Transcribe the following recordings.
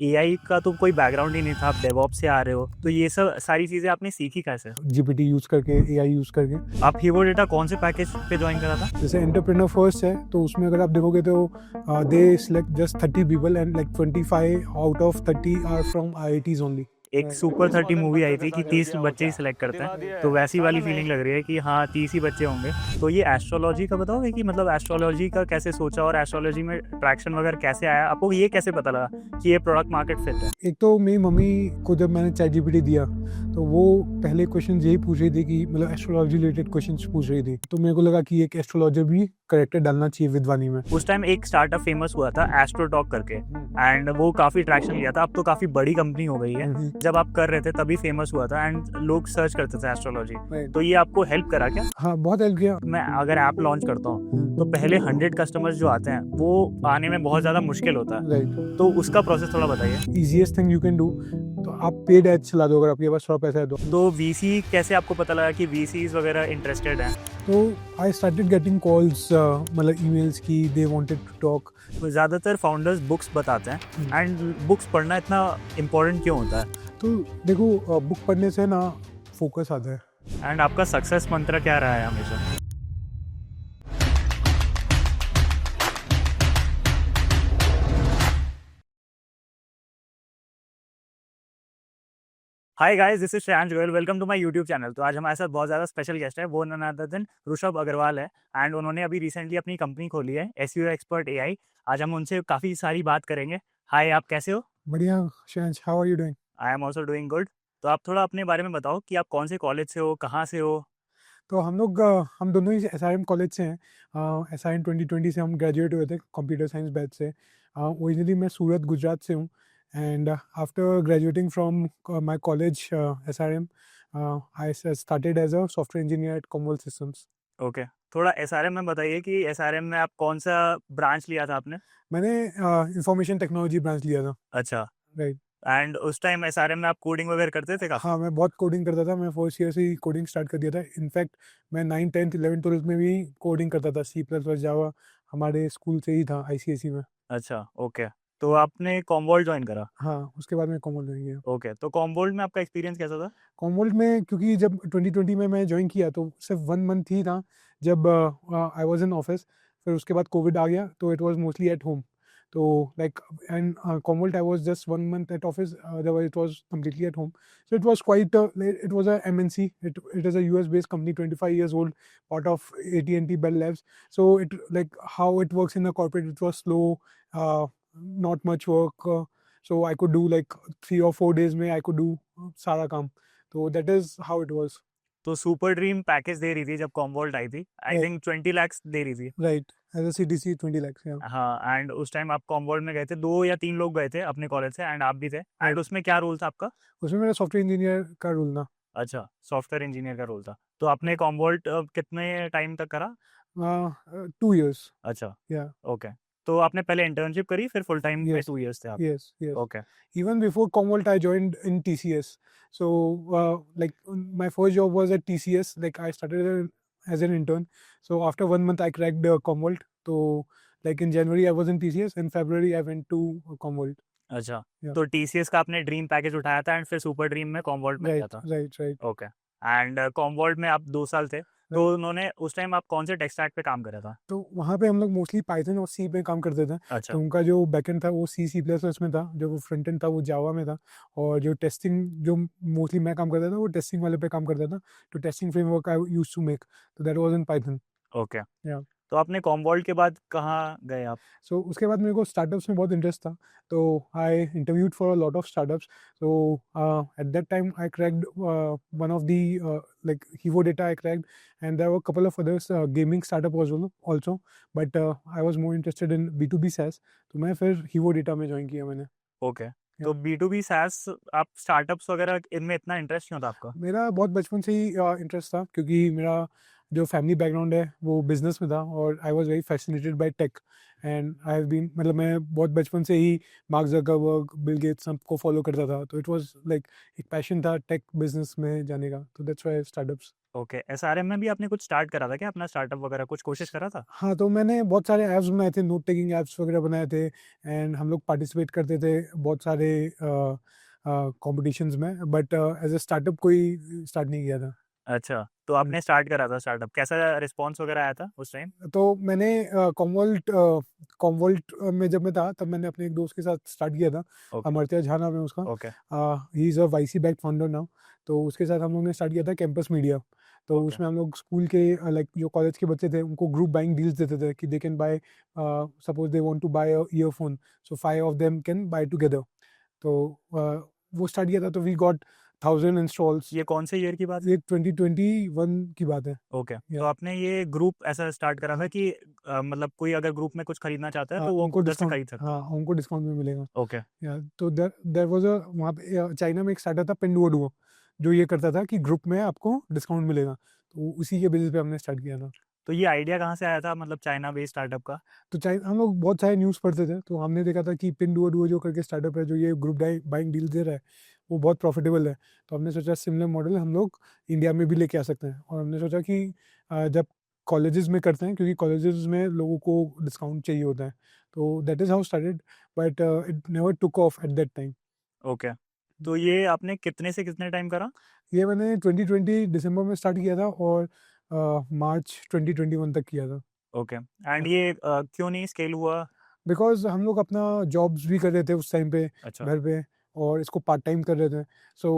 AI का तो कोई बैकग्राउंड ही नहीं था, आप डेवऑप्स से आ रहे हो, तो ये सब सारी चीज़ें आपने सीखी कैसे? जीपीटी यूज़ करके, एआई यूज़ करके। आप हीवो डेटा कौन से पैकेज पे ज्वाइन करा था? जैसे एंटरप्रेन्योर फर्स्ट है तो उसमें अगर आप देखोगे तो they select just 30 people and like 25 out of 30 are from IITs only. एक सुपर 30 मूवी आई थी कि 30 बच्चे ही सिलेक्ट करते हैं, तो वैसी वाली फीलिंग लग रही है कि हाँ 30 ही बच्चे होंगे। तो ये एस्ट्रोलॉजी का बताओगे कि मतलब एस्ट्रोलॉजी का कैसे सोचा और एस्ट्रोलॉजी में ट्रैक्शन वगैरह कैसे आया, आपको ये कैसे पता लगा कि ये प्रोडक्ट मार्केट फिट है? एक तो मेरी मम्मी को जब मैंने चैट जीपीटी दिया तो वो पहले क्वेश्चन यही पूछ रही थी कि मतलब एस्ट्रोलॉजी रिलेटेड क्वेश्चन पूछ रही थी, तो मेरे को लगा कि एक एस्ट्रोलॉजर भी करेक्टर डालना चाहिए विद्वानी में। उस टाइम एक स्टार्टअप फेमस हुआ था एस्ट्रोटॉक करके, एंड वो काफी ट्रैक्शन लिया था। अब तो काफी बड़ी कंपनी हो गई है, जब आप कर रहे थे तभी फेमस हुआ था एंड लोग सर्च करते थे एस्ट्रोलॉजी। तो ये आपको हेल्प करा क्या? हाँ, बहुत हेल्प किया। मैं अगर ऐप लॉन्च करता हूँ तो पहले 100 कस्टमर्स जो आते हैं वो आने में बहुत ज्यादा मुश्किल होता है, राइट। तो उसका प्रोसेस थोड़ा बताइए। Easiest thing you can do, तो आप पेड एड चला दो अगर आपके पास थोड़ा पैसा है तो वीसी कैसे आपको पता लगा कि वीसीज वगैरह इंटरेस्टेड हैं? तो आई स्टार्टेड गेटिंग कॉल्स, मतलब ईमेल्स की दे वांटेड टू टॉक। तो ज़्यादातर फाउंडर्स बुक्स बताते हैं, एंड बुक्स पढ़ना इतना इम्पोर्टेंट क्यों होता है? तो देखो, बुक पढ़ने से ना फोकस आता है। एंड आपका सक्सेस मंत्र क्या रहा है हमेशा? Hi guys, this is Shreyansh Goyal, welcome to my YouTube channel. तो आज हमारे साथ बहुत ज़्यादा स्पेशल गेस्ट है, वो none other than Rishabh Agarwal है। एंड उन्होंने अभी रिसेंटली अपनी कंपनी खोली है एसईओ एक्सपर्ट एआई। आज हम उनसे काफ़ी सारी बात करेंगे। हाय, आप कैसे हो? बढ़िया Shreyansh, how are you doing? I am also doing good. तो आप थोड़ा अपने बारे में बताओ कि आप कौन से कॉलेज से हो, कहाँ से हो? तो हम दोनों ही एसआरएम कॉलेज से हैं। एसआरएम 2020 से हम ग्रेजुएट हुए थे कंप्यूटर साइंस बैच से। ओरिजिनली मैं सूरत गुजरात से हूँ and after graduating from my college SRM, I started as a software engineer at Commvault systems. Okay, थोड़ा एसआरएम में बताइए कि एसआरएम में आप कौन सा ब्रांच लिया था आपने? मैंने इंफॉर्मेशन टेक्नोलॉजी ब्रांच लिया था। अच्छा। राइट। एंड उस टाइम एसआरएम में आप कोडिंग वगैरह करते थे काफ़ी? हाँ, मैं बहुत कोडिंग करता था। मैं फर्स्ट ईयर से ही कोडिंग स्टार्ट कर दिया था। इनफैक्ट मैं 9, 10th, 11th, 12th में भी कोडिंग करता था। सी प्लस प्लस, जावा हमारे स्कूल से ही था, आईसीएसई में। अच्छा, ओके। तो आपने कॉमवॉल्ट ज्वाइन करा? हाँ, उसके बाद मैं कॉमर्स ज्वाइन किया। ओके, तो कॉमवॉल्ट में आपका एक्सपीरियंस कैसा था? कॉमवर्ल्ड में क्योंकि जब 2020 में मैं ज्वाइन किया तो सिर्फ 1 मंथ ही था जब आई वाज इन ऑफिस। फिर उसके बाद कोविड आ गया तो it was mostly at home. तो like and Commvault I was just 1 month at office, otherwise it was completely at home. So it was quite, it was a MNC, it is a US based company, 25 years old, part of AT&T Bell Labs. So it like how it works in a corporate, it was slow, uh, not much work, so I could do like 3 or 4 days में I could do सारा काम। तो that is how it was. तो super dream package दे रही थी जब Commvault आई थी, आई राइट। थिंक 20 lakhs दे रही थी। Right, as a CTC 20 lakhs। या हाँ, एंड उस टाइम आप कॉमवॉल्ट में गए थे, 2 या 3 लोग गए थे अपने कॉलेज से, एंड आप भी थे। एंड उसमें क्या रोल था आपका? उसमें मेरा सॉफ्टवेयर इंजीनियर का रोल था। अच्छा, सॉफ्टवेयर इंजीनियर का रोल था। तो आपने कॉमवॉल्ट कितने टाइम तक करा? 2 years। अच्छा, या। ओके। तो आपने पहले इंटर्नशिप करी, फिर फुल टाइम में यस। 2 years थे आप? Yes. Yes. Okay. Even before Commonwealth, I joined in TCS. So, like, my first job was at TCS. Like, I started as an intern. So, after 1 month, I cracked Commonwealth. So, like, in January, I was in TCS. In February, I went to Commonwealth. अच्छा, Yeah. तो TCS का आपने dream package उठाया था and फिर super dream में कॉमवॉल्ट में गया Right, था? right, right. ओके। एंड कॉमवॉल्ट में आप 2 साल थे, तो Right. उन्होंने उस टाइम आप कौन से टेक स्टैक पे काम करा था? तो वहाँ पे हम लोग मोस्टली पाइथन और सी पे काम करते थे। अच्छा। तो उनका जो बैकएंड था वो सी प्लस प्लस में था, जो वो फ्रंट एंड था वो जावा में था, और जो टेस्टिंग जो मोस्टली मैं काम करता था वो टेस्टिंग वाले पे काम करता था। तो testing framework I used to make, तो that was in Python. Okay. Yeah. तो आपने कॉमवॉल्ट के बाद कहाँ गए आप? सो उसके बाद मेरे को स्टार्टअप्स में बहुत इंटरेस्ट था, तो I interviewed for a lot of startups. So at that time I cracked one of the, like Hevo data I cracked, and there were couple of others gaming startup also, but I was more interested in B2B SaaS। तो मैं फिर हीवो data में join किया मैंने। Okay. Yeah. तो B to be cess, आप startups वगैरह इनमें इतना इंटरेस्ट क्यों था आपका? मेरा बहुत बचपन से ही इंटरेस्ट था, क्योंकि मेरा जो फैमिली बैकग्राउंड है वो बिजनेस में था और I was very fascinated by tech and I have been मतलब मैं बहुत बचपन से ही मार्क जकरबर्ग, बिल गेट्स सबको फॉलो करता था, तो इट वाज लाइक एक पैशन था टेक बिजनेस में जाने का, तो that's why startups. Okay, SRM में भी आपने कुछ स्टार्ट करा था क्या, अपना स्टार्टअप वगैरह कुछ कोशिश करा था? हाँ, तो मैंने बहुत सारे ऐप्स बनाए थे, नोट टेकिंग ऐप्स वगैरह बनाए थे एंड हम लोग पार्टिसिपेट करते थे बहुत सारे कॉम्पिटिशंस में, बट एज अ स्टार्टअप कोई स्टार्ट नहीं किया था। अच्छा, तो आपने स्टार्ट करा था स्टार्टअप, कैसा रिस्पॉन्स वगैरह आया था उस टाइम? तो मैंने कॉमवॉल्ट में जब मैं था तब मैंने अपने एक दोस्त के साथ स्टार्ट किया था, ओके, अमर्त्य झा नाम है उसका। Okay, he is a YC back founder now. तो उसके साथ हम लोग ने स्टार्ट किया था कैंपस मीडिया। तो ओके, उसमें हम लोग स्कूल के लाइक जो कॉलेज के बच्चे थे उनको ग्रुप बाइंग डील्स देते थे कि they can buy, suppose they want to buy a earphone, so 5 of them can buy together. तो वो स्टार्ट किया था, तो वी गॉट 1000 इंस्टॉल्स। ये कौन से ईयर की बात है? ये 2021 की बात है। ओके, तो या आपने ये ग्रुप ऐसा स्टार्ट करा था कि मतलब कोई अगर ग्रुप में कुछ खरीदना चाहता है हाँ, तो वो उनको उधर से डिस्काउंट, खरीद सकता हाँ, उनको डिस्काउंट में मिलेगा। है? ओके, या तो देयर वाज़ अ वहाँ पे चाइना में एक स्टार्टअप था पिंडुओडुओ, जो ये करता था कि ग्रुप में आपको डिस्काउंट मिलेगा। तो उसी के बेसिस पे हमने स्टार्ट किया था। तो ये आइडिया कहाँ से आया था, मतलब चाइना बेस्ड स्टार्टअप का? तो हम लोग बहुत सारे न्यूज़ पढ़ते थे, तो हमने देखा था कि पिंडुओडुओ जो करके स्टार्टअप है, जो ये ग्रुप बाइंग डील दे रहा है, वो बहुत प्रॉफिटेबल है। तो हमने सोचा सिमिलर मॉडल हम लोग इंडिया में भी लेके आ सकते हैं, और हमने सोचा कि जब कॉलेजेस में करते हैं, क्योंकि कॉलेजेस में लोगों को डिस्काउंट चाहिए होता है, तो that is how started, but it never took off eight that time. Okay, तो ये आपने कितने से कितने टाइम करा? ये मैंने 2020 दिसंबर में स्टार्ट किया था और मार्च 2021 तक किया था। ओके, एंड ये क्यों नहीं स्केल हुआ? बिकॉज़ हम लोग अपना जॉब्स भी कर रहे थे उस टाइम पे अच्छा, घर पे, और इसको पार्ट टाइम कर रहे थे। सो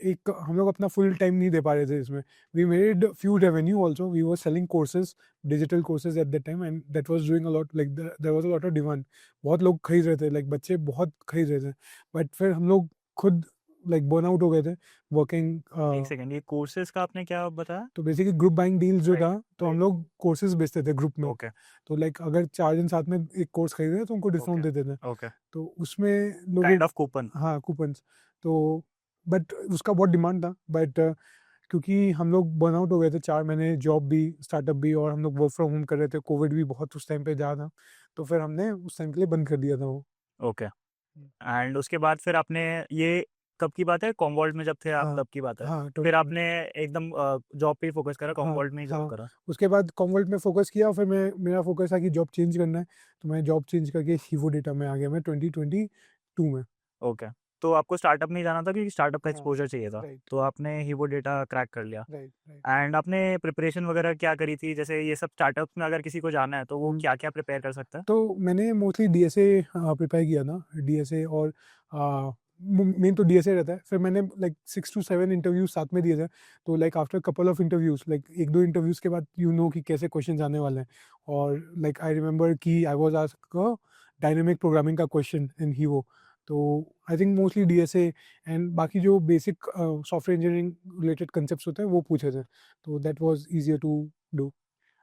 एक हम लोग अपना फुल टाइम नहीं दे पा रहे थे इसमें। We made few revenue also, we were selling courses, digital courses at that time, and that was doing a lot, like there was a lot of demand. बहुत लोग खरीद रहे थे, लाइक बच्चे बहुत खरीद रहे थे। बट फिर हम लोग खुद लाइक बर्नआउट हो गए थे वर्किंग। एक सेकंड, ये कोर्सेज का आपने क्या बताया? तो बेसिकली ग्रुप बाइंग डील्स जो राइट, था, तो हम लोग कोर्सेज़ बेचते थे ग्रुप में। ओके, तो लाइक अगर 4 जन साथ में एक कोर्स खरीद रहे हैं तो उनको ओके, डिस्काउंट देते थे। ओके, तो उसमें लोगों, काइंड ऑफ कूपन। हाँ, कूपन्स। तो बट उसका बहुत डिमांड था, बट क्योंकि हम लोग बर्नआउट हो गए थे, 4 महीने जॉब भी, स्टार्टअप भी, और हम लोग वर्क फ्रॉम होम कर रहे थे, कोविड भी बहुत उस टाइम पे ज़्यादा था, तो फिर हमने उस टाइम के लिए बंद कर दिया था वो। ओके, एंड उसके बाद फिर आपने ये कब की बात है, कॉमवॉल्ट में जब थे आप हाँ, तब की बात है? हाँ, फिर 20 आपने एकदम जॉब पे ही फोकस करा, हाँ, कॉमवॉल्ट में ही जॉब हाँ। करा? उसके बाद कॉमवर्ट में फ़ोकस किया, और फिर मेरा फ़ोकस था कि जॉब चेंज करना है, तो मैं जॉब चेंज करके हीवो डेटा में आ गया मैं 2022 में। ओके, तो आपको स्टार्टअप में ही जाना था क्योंकि स्टार्टअप का हाँ, एक्सपोज़र चाहिए था, राइट, तो आपने हीवो डेटा क्रैक कर लिया। Right, right. एंड आपने प्रिपरेशन वगैरह क्या करी थी? जैसे ये सब स्टार्टअप्स में अगर किसी को जाना है, तो वो हुँ। क्या-क्या प्रिपेयर कर सकता है? तो मैंने मोस्टली डीएसए प्रिपेयर किया था, डीएसए, और मेन तो डीएसए रहता है। फिर मैंने लाइक 6 टू 7 इंटरव्यूज़ साथ में दिए थे। तो like after couple of interviews, like 1-2 interviews के बाद यू नो कि कैसे क्वेश्चंस आने वाले हैं। और लाइक आई रिमेंबर कि I was asked a dynamic programming का क्वेश्चन इन हीवो। तो I think mostly DSA and बाकी जो basic software engineering related concepts होते हैं वो पूछे थे। तो that was easier to do.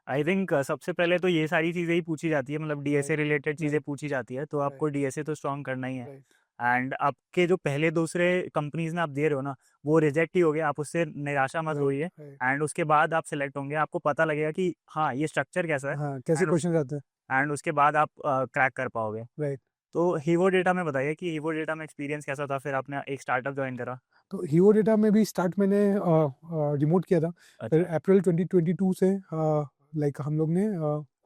I think सबसे पहले तो ये सारी चीज़ें ही पूछी जाती है, मतलब डीएसए राइट, रिलेटेड चीज़ें राइट, पूछी जाती है, तो आपको राइट, डीएसए तो स्ट्रॉन्ग करना ही है। राइट, एंड आपके जो पहले दूसरे कंपनीज़ में आप दे रहे हो ना, वो रिजेक्ट ही हो गए, आप उससे निराशा मत राइट, होइए। राइट। एंड उसके बाद आप सेलेक्ट होंगे, आपको पता लगेगा कि हाँ, ये स्ट्रक्चर कैसा है। हाँ, कैसे एंड क्वेश्चंस आते हैं। एंड उसके बाद आप क्रैक कर पाओगे। राइट। तो हीवो डेटा में बताइए कि हीवो डेटा में एक्सपीरियंस कैसा था? फिर आपने एक स्टार्टअप जॉइन करा। तो हीवो डेटा में भी स्टार्ट मैंने रिमोट किया था। फिर अच्छा, अप्रैल 2022 से लाइक हम लोग ने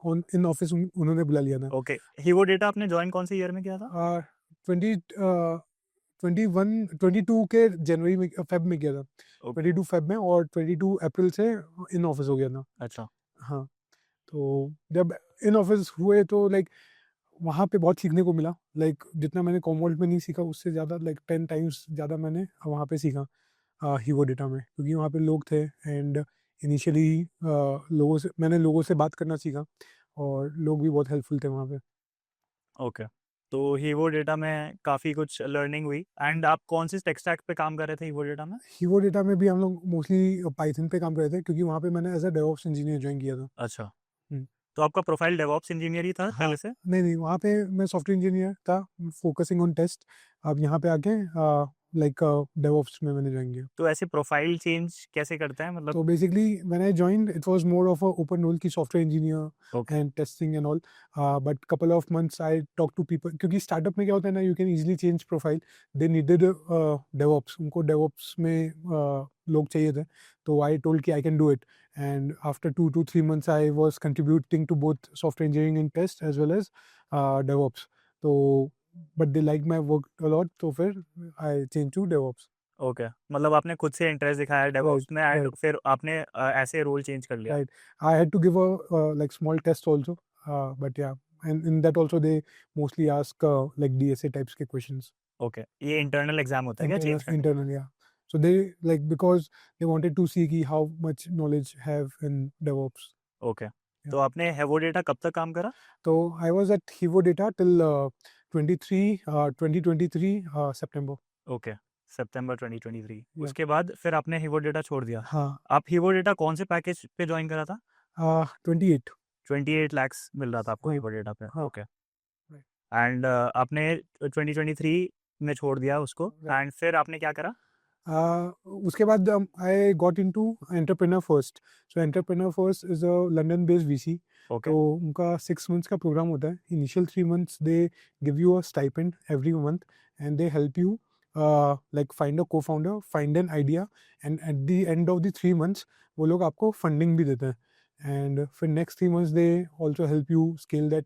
ऑन इन ऑफिस उन्होंने बुला लिया था। ओके, हीवो डेटा आपने जॉइन कौन से ईयर में किया था? 20 21 22 के जनवरी में, फेब में किया था। ओके, 22 फेब में, और 22 अप्रैल से इन ऑफिस हो गया था। अच्छा, हाँ, तो जब इन ऑफिस हुए तो लाइक वहाँ पे बहुत सीखने को मिला। लाइक जितना मैंने कॉमवर्ल्ड में नहीं सीखा उससे ज़्यादा, लाइक 10 टाइम्स ज़्यादा मैंने वहाँ पे सीखा हीवो डेटा में, क्योंकि वहाँ पे लोग थे, एंड इनिशियली मैंने लोगों से बात करना सीखा, और लोग भी बहुत हेल्पफुल थे वहाँ पे। ओके। तो हीवो डेटा में काफ़ी कुछ लर्निंग हुई। एंड आप कौन से टेक स्टैक पे काम कर रहे थे हीवो डेटा में? हीवो डेटा में भी हम लोग मोस्टली पाइथन पे काम कर रहे थे, क्योंकि वहाँ पे मैंने as a DevOps engineer join किया था। अच्छा, हुँ। तो आपका प्रोफाइल डेवऑप्स इंजीनियर ही था हाँ, पहले से? नहीं, नहीं, वहाँ पे मैं सॉफ्टवेयर इंजीनियर था, फोकसिंग ऑन टेस्ट। अब यहाँ पे आके लाइक डेवऑप्स में मैंने ज्वाइन किया। तो ऐसे प्रोफाइल चेंज कैसे करते हैं मतलब? तो basically when I joined it was more of a open role की software engineer okay, and testing and all, but couple of months I talk to people, क्योंकि स्टार्टअप में क्या होता है ना, you can easily change profile. They needed DevOps, उनको DevOps में लोग चाहिए थे, तो आई टोल्ड कि I can do it, and after 2 to 3 months I was contributing to both software engineering and test as well as DevOps. तो but they like my work a lot, तो फिर I change to DevOps. Okay. मतलब आपने खुद से interest दिखाया right, DevOps में and right, फिर आपने ऐसे रोल चेंज कर लिया। right. I had to give a like small test also, but yeah, and in that also they mostly ask like DSA types के questions. ओके, ये internal exam होता है क्या चेंज करने? Internal, yeah. So they like, because they wanted to see कि how much knowledge have in DevOps. Okay, Yeah. तो आपने हेवो data कब तक काम करा? So I was at Hivo Data till 2023 September. Okay, September 2023। Yeah. उसके बाद फिर आपने हिवो डेटा छोड़ दिया। हाँ, आप हिवो डेटा कौन से पैकेज पे ज्वाइन करा था? 28. 28 लाख मिल रहा था आपको हाँ, हिवो डेटा पे। हाँ, ओके, right. एंड आपने 2023 में छोड़ दिया उसको Right. एंड फिर आपने क्या करा? उसके बाद I got into Entrepreneur First. So Entrepreneur First is a London based VC. Okay, तो उनका 6 months का प्रोग्राम होता है। Initial 3 months they give you a stipend every month, and they help you like find a cofounder, find an idea, and at the end of the 3 months वो लोग आपको funding भी देते हैं। And फिर next 3 months they also help you scale that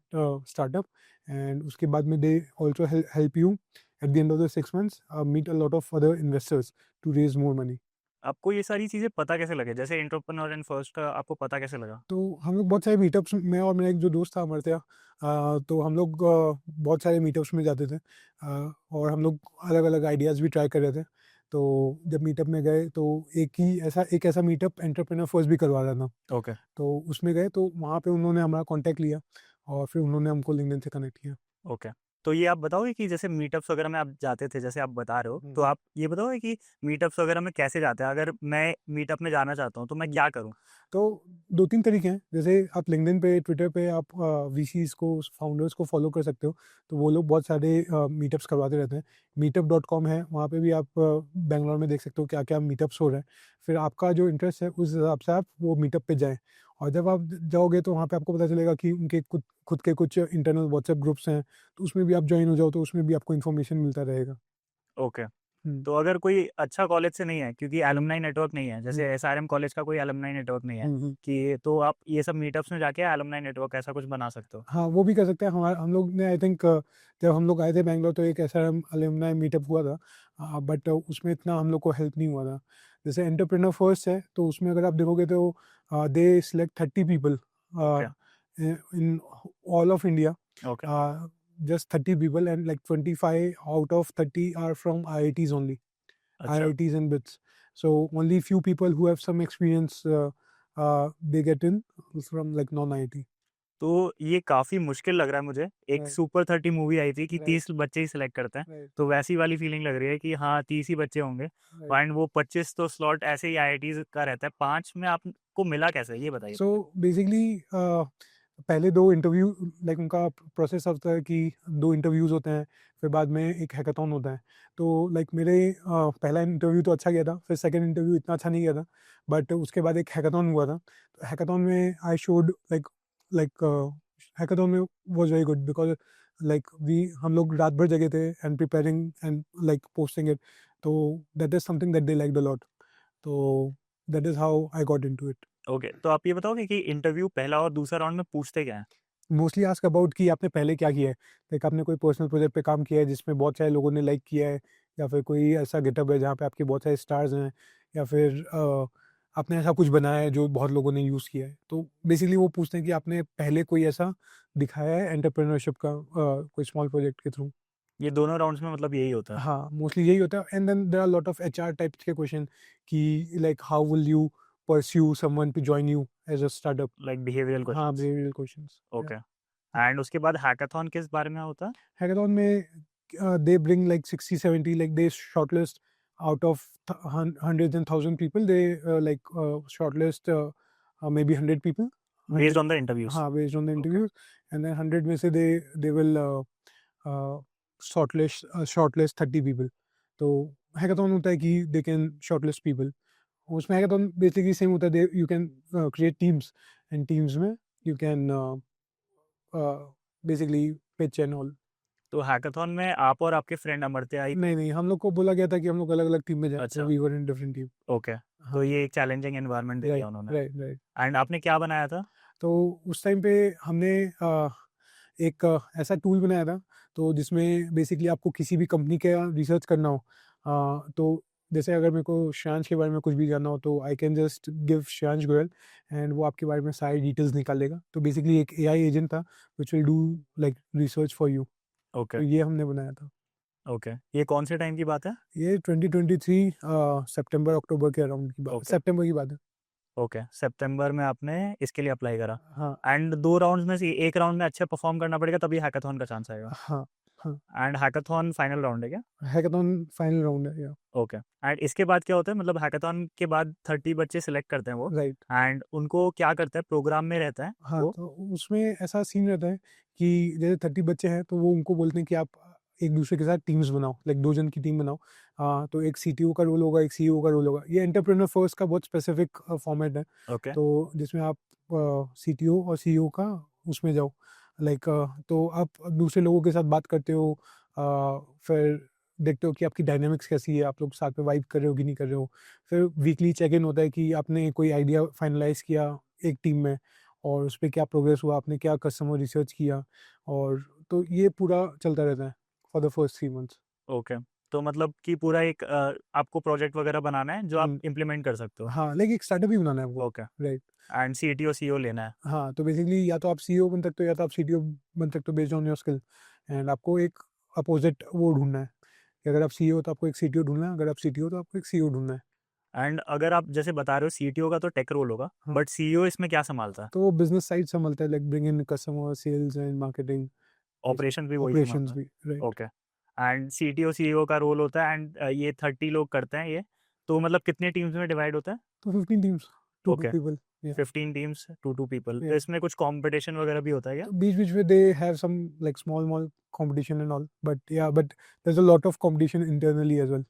startup, and उसके बाद में they also help you at the end of the 6 months meet a lot of other investors to raise more money. आपको ये सारी चीज़ें पता कैसे लगे? जैसे एंटरप्रेन्योर एंड फर्स्ट का आपको पता कैसे लगा? तो हम लोग बहुत सारे मीटअप्स, मैं और मेरा एक जो दोस्त था अमरत्या, तो हम लोग बहुत सारे मीटअप्स में जाते थे, और हम लोग अलग अलग आइडियाज़ भी ट्राई कर रहे थे। तो जब मीटअप में गए तो एक ऐसा मीटअप एंटरप्रेन्योर फर्स्ट भी करवा रहा था। ओके, तो उसमें गए तो वहाँ पे उन्होंने हमारा कॉन्टैक्ट लिया, और फिर उन्होंने हमको लिंक्डइन से कनेक्ट किया। ओके। तो ये आप बताओगे कि जैसे मीटअप्स वगैरह में आप जाते थे, जैसे आप बता रहे हो, तो हम्म। आप ये बताओगे कि मीटअप्स वगैरह में कैसे जाते हैं? अगर मैं मीटअप में जाना चाहता हूँ, तो मैं क्या करूँ? तो 2-3 तरीके हैं। जैसे आप लिंक्डइन पे, ट्विटर पे आप वीसीज़ को, फाउंडर्स को फॉलो कर सकते हो, तो वो लोग बहुत सारे मीटअप्स करवाते रहते हैं। मीटअप.com है, वहाँ पे भी आप बैंगलोर में देख सकते हो क्या-क्या मीटअप्स हो रहे हैं। फिर आपका जो इंटरेस्ट है उस हिसाब से आप वो मीटअप पे जाएँ, और जब आप जाओगे तो वहाँ पे आपको पता चलेगा कि उनके खुद के कुछ इंटरनल व्हाट्सएप ग्रुप्स हैं, तो उसमें भी आप जॉइन हो जाओ, तो उसमें भी आपको इन्फॉर्मेशन मिलता रहेगा। ओके। हुँ। तो अगर कोई अच्छा कॉलेज से नहीं है, क्योंकि एलुमनाई नेटवर्क नहीं है, जैसे हुँ। एसआरएम कॉलेज का कोई एलुमनाई नेटवर्क नहीं है, हुँ, हुँ। कि तो आप ये सब मीटअप्स में जाके एलुमनाई नेटवर्क ऐसा कुछ बना सकते हो? हाँ, वो भी कर सकते हैं। हम लोग ने आई थिंक जब हम लोग आए थे बैंगलोर तो एक ऐसा अलुमनाई मीटअप हुआ था, बट उसमें इतना हम लोग को हेल्प नहीं हुआ था। जैसे एंटरप्रेन्योर फर्स्ट है, तो उसमें अगर आप देखोगे तो they select 30 people okay, in all of India, okay, just 30 people, and like 25 out of 30 are from IITs only, अच्छा। IITs and BITS. So only few people who have some experience they get in from like non-IIT. तो ये काफ़ी मुश्किल लग रहा है मुझे। एक Right, सुपर 30 मूवी आई थी कि right, 30 बच्चे ही सिलेक्ट करते हैं, right, तो वैसी वाली फीलिंग लग रही है कि हाँ, 30 ही बच्चे होंगे right. एंड वो 25 तो स्लॉट ऐसे ही आईआईटीज़ का रहता है। 5 में आपको मिला कैसे? ये बताइए So पहले? basically पहले 2 इंटरव्यू, लाइक उनका प्रोसेस होता है कि 2 इंटरव्यूज़ होते हैं, फिर बाद में एक हैकाथॉन होता है। तो लाइक मेरे पहला इंटरव्यू तो अच्छा गया था, फिर सेकंड इंटरव्यू इतना अच्छा नहीं गया था, बट उसके बाद एक हैकाथॉन हुआ था। तो हैकाथॉन में I showed like like hackathon में was very good, because like we हम लोग रात भर जगे थे and preparing and like posting it, तो that is something that they liked a lot. तो that is how I got into it. Okay, तो आप ये बताओगे कि इंटरव्यू पहला और दूसरा राउंड में पूछते क्या हैं? मोस्टली आस्क अबाउट कि आपने पहले क्या किया है, लाइक आपने कोई पर्सनल प्रोजेक्ट पे काम किया है जिसमें बहुत सारे लोगों ने लाइक किया है, या फिर कोई ऐसा गेटअप है जहाँ पे आपके बहुत सारे स्टार्स हैं, या फिर आपने ऐसा कुछ बनाया है जो बहुत लोगों ने यूज़ किया है। तो बेसिकली वो पूछते हैं कि आपने पहले कोई ऐसा दिखाया है एंटरप्रेन्योरशिप का कोई स्मॉल प्रोजेक्ट के थ्रू। ये दोनों राउंड्स में मतलब यही होता है, हाँ, मोस्टली यही होता है, and then there are lot of HR types के क्वेश्चन कि like how will you pursue someone to join you as a startup. Like behavioural हाँ, questions. Behavioural questions. Okay, and उसके बाद हैकाथॉन किस बारे में होता है? Hackathon में they bring like 60 70, like they shortlist out of hundreds and thousand people, they like shortlist maybe 100 people, based 100, on the interviews. हाँ, based on the okay, interviews, and then 100 में से they will uh, shortlist 30 people. तो hackathon होता है कि they can shortlist people. उसमें hackathon basically same होता है, they you can create teams, and teams में you can basically pitch and all. तो हैकाथॉन में आप और आपके फ्रेंड अमर्त्य आई? नहीं नहीं, हम लोग को बोला गया था कि हम लोग अलग अलग टीम में जाए, अच्छा। तो we were in different team. Okay, तो ये एक चैलेंजिंग एनवायरनमेंट दे दिया राइट उन्होंने। Right right. एंड आपने क्या बनाया था? तो उस टाइम पे हमने एक ऐसा टूल बनाया था, तो जिसमें बेसिकली आपको किसी भी कंपनी का रिसर्च करना हो, तो जैसे अगर मेरे को श्रेयांश के बारे में कुछ भी जानना हो, तो I can just give Shreyansh Goyal, and वो आपके बारे में सारी डिटेल्स निकाल लेगा। तो बेसिकली एक एआई एजेंट था which will do like research for you. Okay तो ये हमने बनाया था। ओके, ये कौन से टाइम की बात है? ये 2023 सितंबर अक्टूबर के अराउंड की बात, ओके सितंबर की बात है। ओके, सितंबर में आपने इसके लिए अप्लाई करा। हाँ एंड 2 राउंड्स में से एक राउंड में अच्छा परफॉर्म करना पड़ेगा तभी हैकाथॉन का चांस आएगा। हाँ हाँ। एंड हैकाथॉन फाइनल राउंड है क्या? हैकाथॉन फाइनल राउंड है, या ओके। एंड इसके बाद क्या होता है, मतलब हैकाथॉन के बाद 30 बच्चे सिलेक्ट करते हैं वो, राइट। एंड उनको क्या करता है, प्रोग्राम में रहता है हाँ, वो। तो उसमें ऐसा सीन रहता है कि जैसे 30 बच्चे हैं, तो वो उनको बोलते हैं कि आप एक दूसरे के साथ टीम्स बनाओ, लाइक 2 जन की टीम बनाओ। तो एक सीटीओ का रोल होगा, एक सीईओ का रोल होगा। ये एंटरप्रेन्योर फर्स्ट का बहुत स्पेसिफिक फॉर्मेट है। ओके तो जिसमें आप सीटीओ और सीईओ का उसमें जाओ, लाइक तो आप दूसरे लोगों के साथ बात करते हो, फिर देखते हो कि आपकी डायनामिक्स कैसी है, आप लोग साथ में वाइब कर रहे हो कि नहीं कर रहे हो। फिर वीकली चेक इन होता है कि आपने कोई आइडिया फाइनलाइज किया एक टीम में, और उस पे क्या प्रोग्रेस हुआ, आपने क्या कस्टमर रिसर्च किया, और तो ये पूरा चलता रहता है for the first 3 months. Okay, तो मतलब कि पूरा एक आपको प्रोजेक्ट वगैरह बनाना है जो आप हुँ, इम्प्लीमेंट कर सकते हो। हाँ, लाइक एक स्टार्टअप ही बनाना है हमको। Okay. Right. And CTO CEO लेना है। हाँ, तो बेसिकली या तो आप सीईओ बन सकते हो, या तो आप सीटीओ बन सकते हो based on your skill, and आपको एक अपोजिट वो ढूँढना है कि अगर आप सीईओ हो तो आपको एक सीटीओ ढूँढना है, अगर आप सीटीओ हो तो आपको एक सीईओ ढूँढना है। एंड अगर आप जैसे बता रहे हो सीटीओ का तो टेक रोल होगा, हाँ, बट सीईओ इसमें क्या संभालता है? तो वो बिज़नेस साइड संभलता है, like bring in customer, sales and marketing, ये सब, ऑपरेशन भी वही ऑपरेशंस संभालता भी, है। Right. Okay. And CTO CEO का रोल होता है, एंड ये 30 लोग करते हैं ये। तो मतलब कितने टीम्स में डिवाइड होता है? तो 15 टीम्स, 2 ओके, पीपल, या 15 टीम्स, 2 पीपल। तो या इसमें कुछ कंपटीशन वगैरह भी होता है क्या? तो बीच-बीच में they have some like small competition and all, but yeah, but there's a lot of competition internally as well,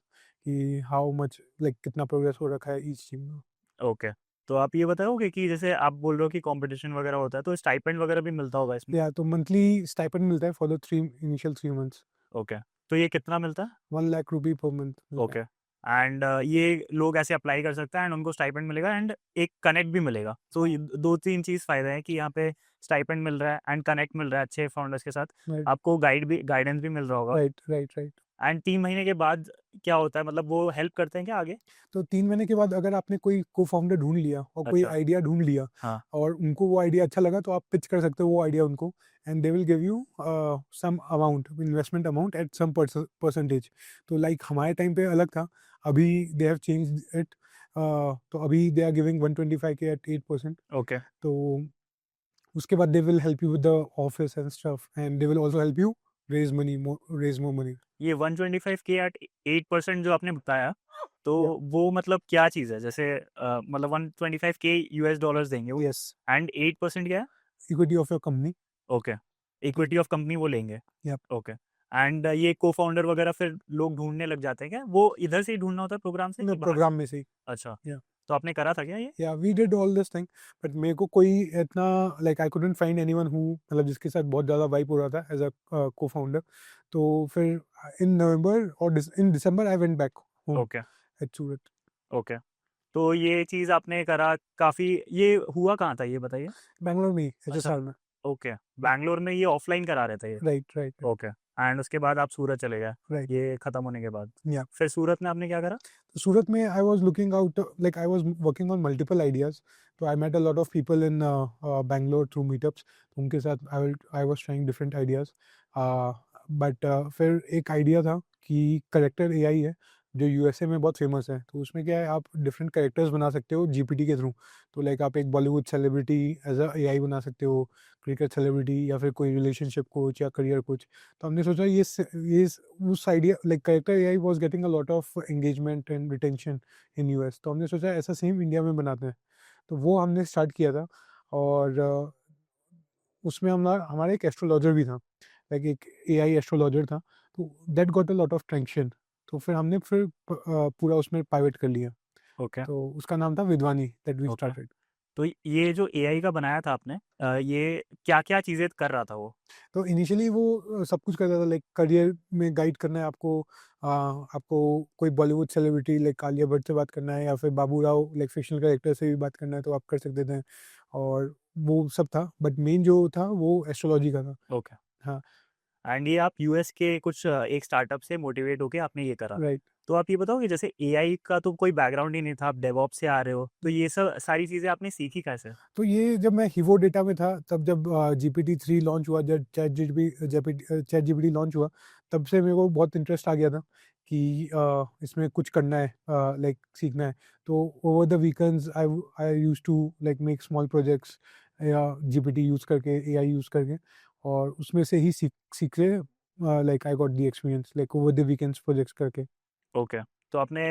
कि how much like कितना प्रोग्रेस हो रखा है each टीम में। ओके, तो आप ये बताओगे कि जैसे आप बोल रहे हो कि कंपटीशन वगैरह होता है तो स्टाइपेंड वगैरह भी मिलता होगा इसमें? या तो मंथली स्टाइपेंड मिलता है for the 3 initial 3 months, okay, तो ये कितना मिलता है? 1 लाख रुपए पर मंथ मिलता ओके। है। एंड ये लोग ऐसे अप्लाई कर सकते हैं एंड उनको स्टाइपेंड मिलेगा एंड एक कनेक्ट भी मिलेगा। तो ये 2-3 चीज़ फ़ायदा है कि यहाँ पे स्टाइपेंड मिल रहा है एंड कनेक्ट मिल रहा है अच्छे फाउंडर्स के साथ। राइट आपको गाइडेंस भी मिल रहा होगा। Right right right. एंड 3 महीने के बाद क्या होता है, मतलब वो हेल्प करते हैं क्या आगे? तो 3 महीने के बाद अगर आपने कोई को-फाउंडर ढूँढ लिया और कोई अच्छा। आइडिया ढूँढ लिया, हाँ। और उनको वो आइडिया अच्छा लगा, तो आप पिच कर सकते हो वो आइडिया उनको, and they will give you some amount, investment amount at some percentage. तो लाइक हमारे टाइम पे अलग था, अभी दे हैव चेंज्ड इट, तो अभी दे आर गिविंग 125 के एट 8%। ओके। तो उसके बाद they will help you with the office and stuff, and they will also help you raise more money. ये 125 के एट 8% जो आपने बताया, तो या वो मतलब क्या चीज़ है? जैसे मतलब 125 के यूएस डॉलर्स देंगे वो, यस, एंड 8% क्या है? Equity of your company. Okay, equity of company वो लेंगे। या ओके। एंड ये को-फाउंडर वगैरह फिर लोग ढूँढने लग जाते हैं क्या? वो इधर से ही ढूँढना होता है प्रोग्राम से कि बाहर प्रोग्राम से? में से ही। अच्छा, या तो आपने करा था क्या ये? या we did all this thing, but मेरे को कोई इतना like I couldn't find anyone who मतलब जिसके साथ बहुत ज़्यादा वाइब हो रहा था एज अ को-फाउंडर। तो फिर इन नवंबर और in December I went back home okay, at Surat. Okay. तो ये चीज़ आपने करा काफ़ी, ये हुआ कहाँ था ये बताइए? बैंगलोर में ही अच्छा, एचएसआर में। ओके। बैंगलोर में ये ऑफ़लाइन करा रहे थे ये? Right right okay. एंड उसके बाद आप सूरत चले गए, राइट। ये ख़त्म होने के बाद। या फिर सूरत में आपने क्या करा? तो सूरत में I was looking out, like I was working on multiple ideas. तो I met a lot of people in Bangalore through meetups, उनके साथ I was trying different ideas. But फिर एक आइडिया था कि करेक्टर एआई है जो यूएसए में बहुत फेमस है, तो उसमें क्या है, आप डिफरेंट करेक्टर्स बना सकते हो जीपीटी के थ्रू। तो लाइक आप एक Bollywood celebrity as a AI बना सकते हो, क्रिकेट सेलिब्रिटी, या फिर कोई रिलेशनशिप कोच या करियर कोच। तो हमने सोचा उस idea like character AI was getting a lot of engagement and retention in US, तो हमने सोचा ऐसा सेम इंडिया में बनाते हैं। तो वो हमने स्टार्ट किया था, और उसमें हमारा एक एस्ट्रोलॉजर भी था, लाइक एक एआई एस्ट्रोलॉजर था, तो that got a lot of traction. तो फिर हमने फिर पूरा उसमें पाइवट कर लिया। ओके तो उसका नाम था विद्वानी दैट वी ओके। स्टार्टेड। तो ये जो एआई का बनाया था आपने, ये क्या क्या चीज़ें कर रहा था वो? तो इनिशियली वो सब कुछ करता था, लाइक करियर में गाइड करना है आपको। आपको कोई बॉलीवुड सेलिब्रिटी लाइक आलिया भट्ट से बात करना है या फिर Babu Rao like fictional character से भी बात करना है तो आप कर सकते थे। और वो सब था, बट मेन जो था वो एस्ट्रोलॉजी का था। ओके। हाँ। एंड ये आप यूएस के कुछ एक स्टार्टअप से मोटिवेट होके आपने ये करा। राइट। तो आप ये बताओगे, जैसे एआई का तो कोई बैकग्राउंड ही नहीं था, आप डेवऑप्स से आ रहे हो, तो ये सब सारी चीज़ें आपने सीखी कैसे? तो ये जब मैं हिवो डेटा में था तब जब GPT-3 लॉन्च हुआ, जब चैट जीपीटी लॉन्च हुआ, तब से मेरे को बहुत इंटरेस्ट आ गया था कि इसमें कुछ करना है, लाइक सीखना है। तो over the weekends I used to like make small projects या जीपीटी यूज़ करके, एआई यूज़ करके, और उसमें से ही सीख सीख के like I got the experience like over the weekends projects करके। ओके। तो आपने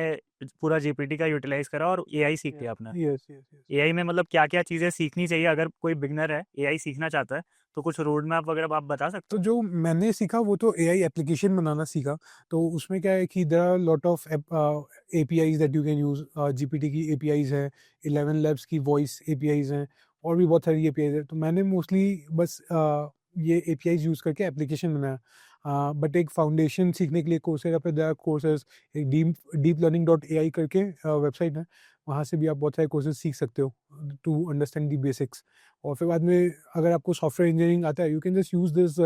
पूरा जीपीटी का यूटिलाइज करा और एआई सीख लिया आपने। Yes yes yes. एआई में मतलब क्या क्या चीज़ें सीखनी चाहिए अगर कोई बिगनर है एआई सीखना चाहता है, तो कुछ रोड मैप वगैरह आप बता सकते तो हो? जो मैंने सीखा वो तो एआई एप्लीकेशन बनाना सीखा। तो उसमें क्या है कि there are lot of APIs that you can use. GPT की एपीआईज है, 11 लैब्स की वॉइस एपीआईज हैं, और भी बहुत सारी एपीआईज है। तो मैंने मोस्टली बस ये एपीआईज यूज़ करके एप्लीकेशन बनाया। बट एक फाउंडेशन सीखने के लिए कोर्सेरा पे देयर आर कोर्सेज। एक डीप लर्निंग डॉट एआई करके वेबसाइट है, वहाँ से भी आप बहुत सारे कोर्सेज सीख सकते हो टू अंडरस्टैंड दी बेसिक्स। और फिर बाद में अगर आपको सॉफ्टवेयर इंजीनियरिंग आता है, you can just use this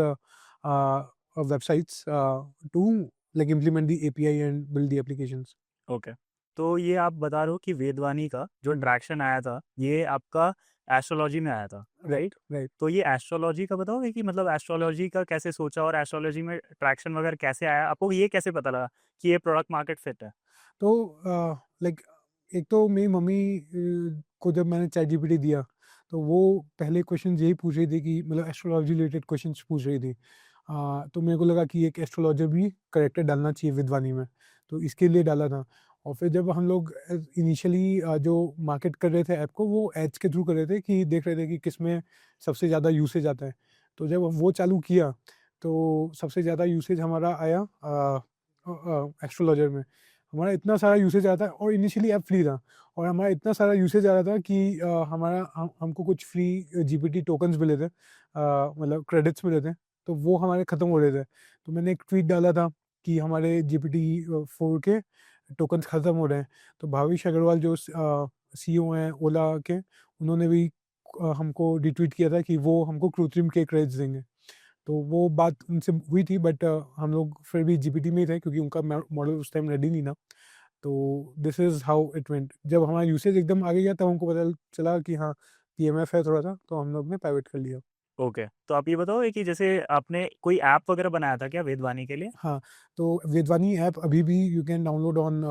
websites to like implement the API and build the applications. Okay. तो ये आप बता रहे हो कि वेदवानी का जो ट्रैक्शन आया था, ये आपका एस्ट्रोलॉजी में आया था, राइट? Right right. तो ये एस्ट्रोलॉजी का बताओगे कि मतलब एस्ट्रोलॉजी का कैसे सोचा और एस्ट्रोलॉजी में ट्रैक्शन वगैरह कैसे आया? आपको ये कैसे पता लगा कि ये प्रोडक्ट मार्केट फिट है? तो लाइक एक तो मेरी मम्मी को जब मैंने चैट जीपीटी दिया, तो वो पहले क्वेश्चन यही पूछ रही थी कि मतलब एस्ट्रोलॉजी रिलेटेड क्वेश्चन पूछ रही थी। तो मेरे को लगा कि एक एस्ट्रोलॉजर भी करेक्टर डालना चाहिए विद्वानी में, तो इसके लिए डाला था। और फिर जब हम लोग इनिशियली जो मार्केट कर रहे थे ऐप को, वो एड्स के थ्रू कर रहे थे कि देख रहे थे कि किस में सबसे ज़्यादा यूसेज आता है। तो जब वो चालू किया तो सबसे ज़्यादा यूसेज हमारा आया एस्ट्रोलॉजर में। हमारा इतना सारा यूसेज आ रहा था, और इनिशियली ऐप फ्री था, और हमारा इतना सारा यूसेज आ रहा था कि हमको कुछ फ्री जीपीटी टोकन्स मिले थे, मतलब क्रेडिट्स मिले थे, तो वो हमारे ख़त्म हो रहे थे। तो मैंने एक ट्वीट डाला था कि हमारे जीपीटी 4 के टोकन्स ख़त्म हो रहे हैं। तो भावेश अग्रवाल जो सीईओ हैं ओला के, उन्होंने भी हमको रिट्वीट किया था कि वो हमको कृत्रिम के क्रेडिट्स देंगे। तो वो बात उनसे हुई थी, बट हम लोग फिर भी जीपीटी में ही थे क्योंकि उनका मॉडल उस टाइम रेडी नहीं था। तो this is how it went. जब हमारा यूसेज एकदम आ गया तब हमको पता चला कि हाँ, पीएमएफ है थोड़ा सा, तो हम लोग ने पाइवट कर लिया। ओके। तो आप ये बताओगे कि जैसे आपने कोई ऐप वगैरह बनाया था क्या वेदवानी के लिए? हाँ, तो वेदवानी ऐप अभी भी you can download on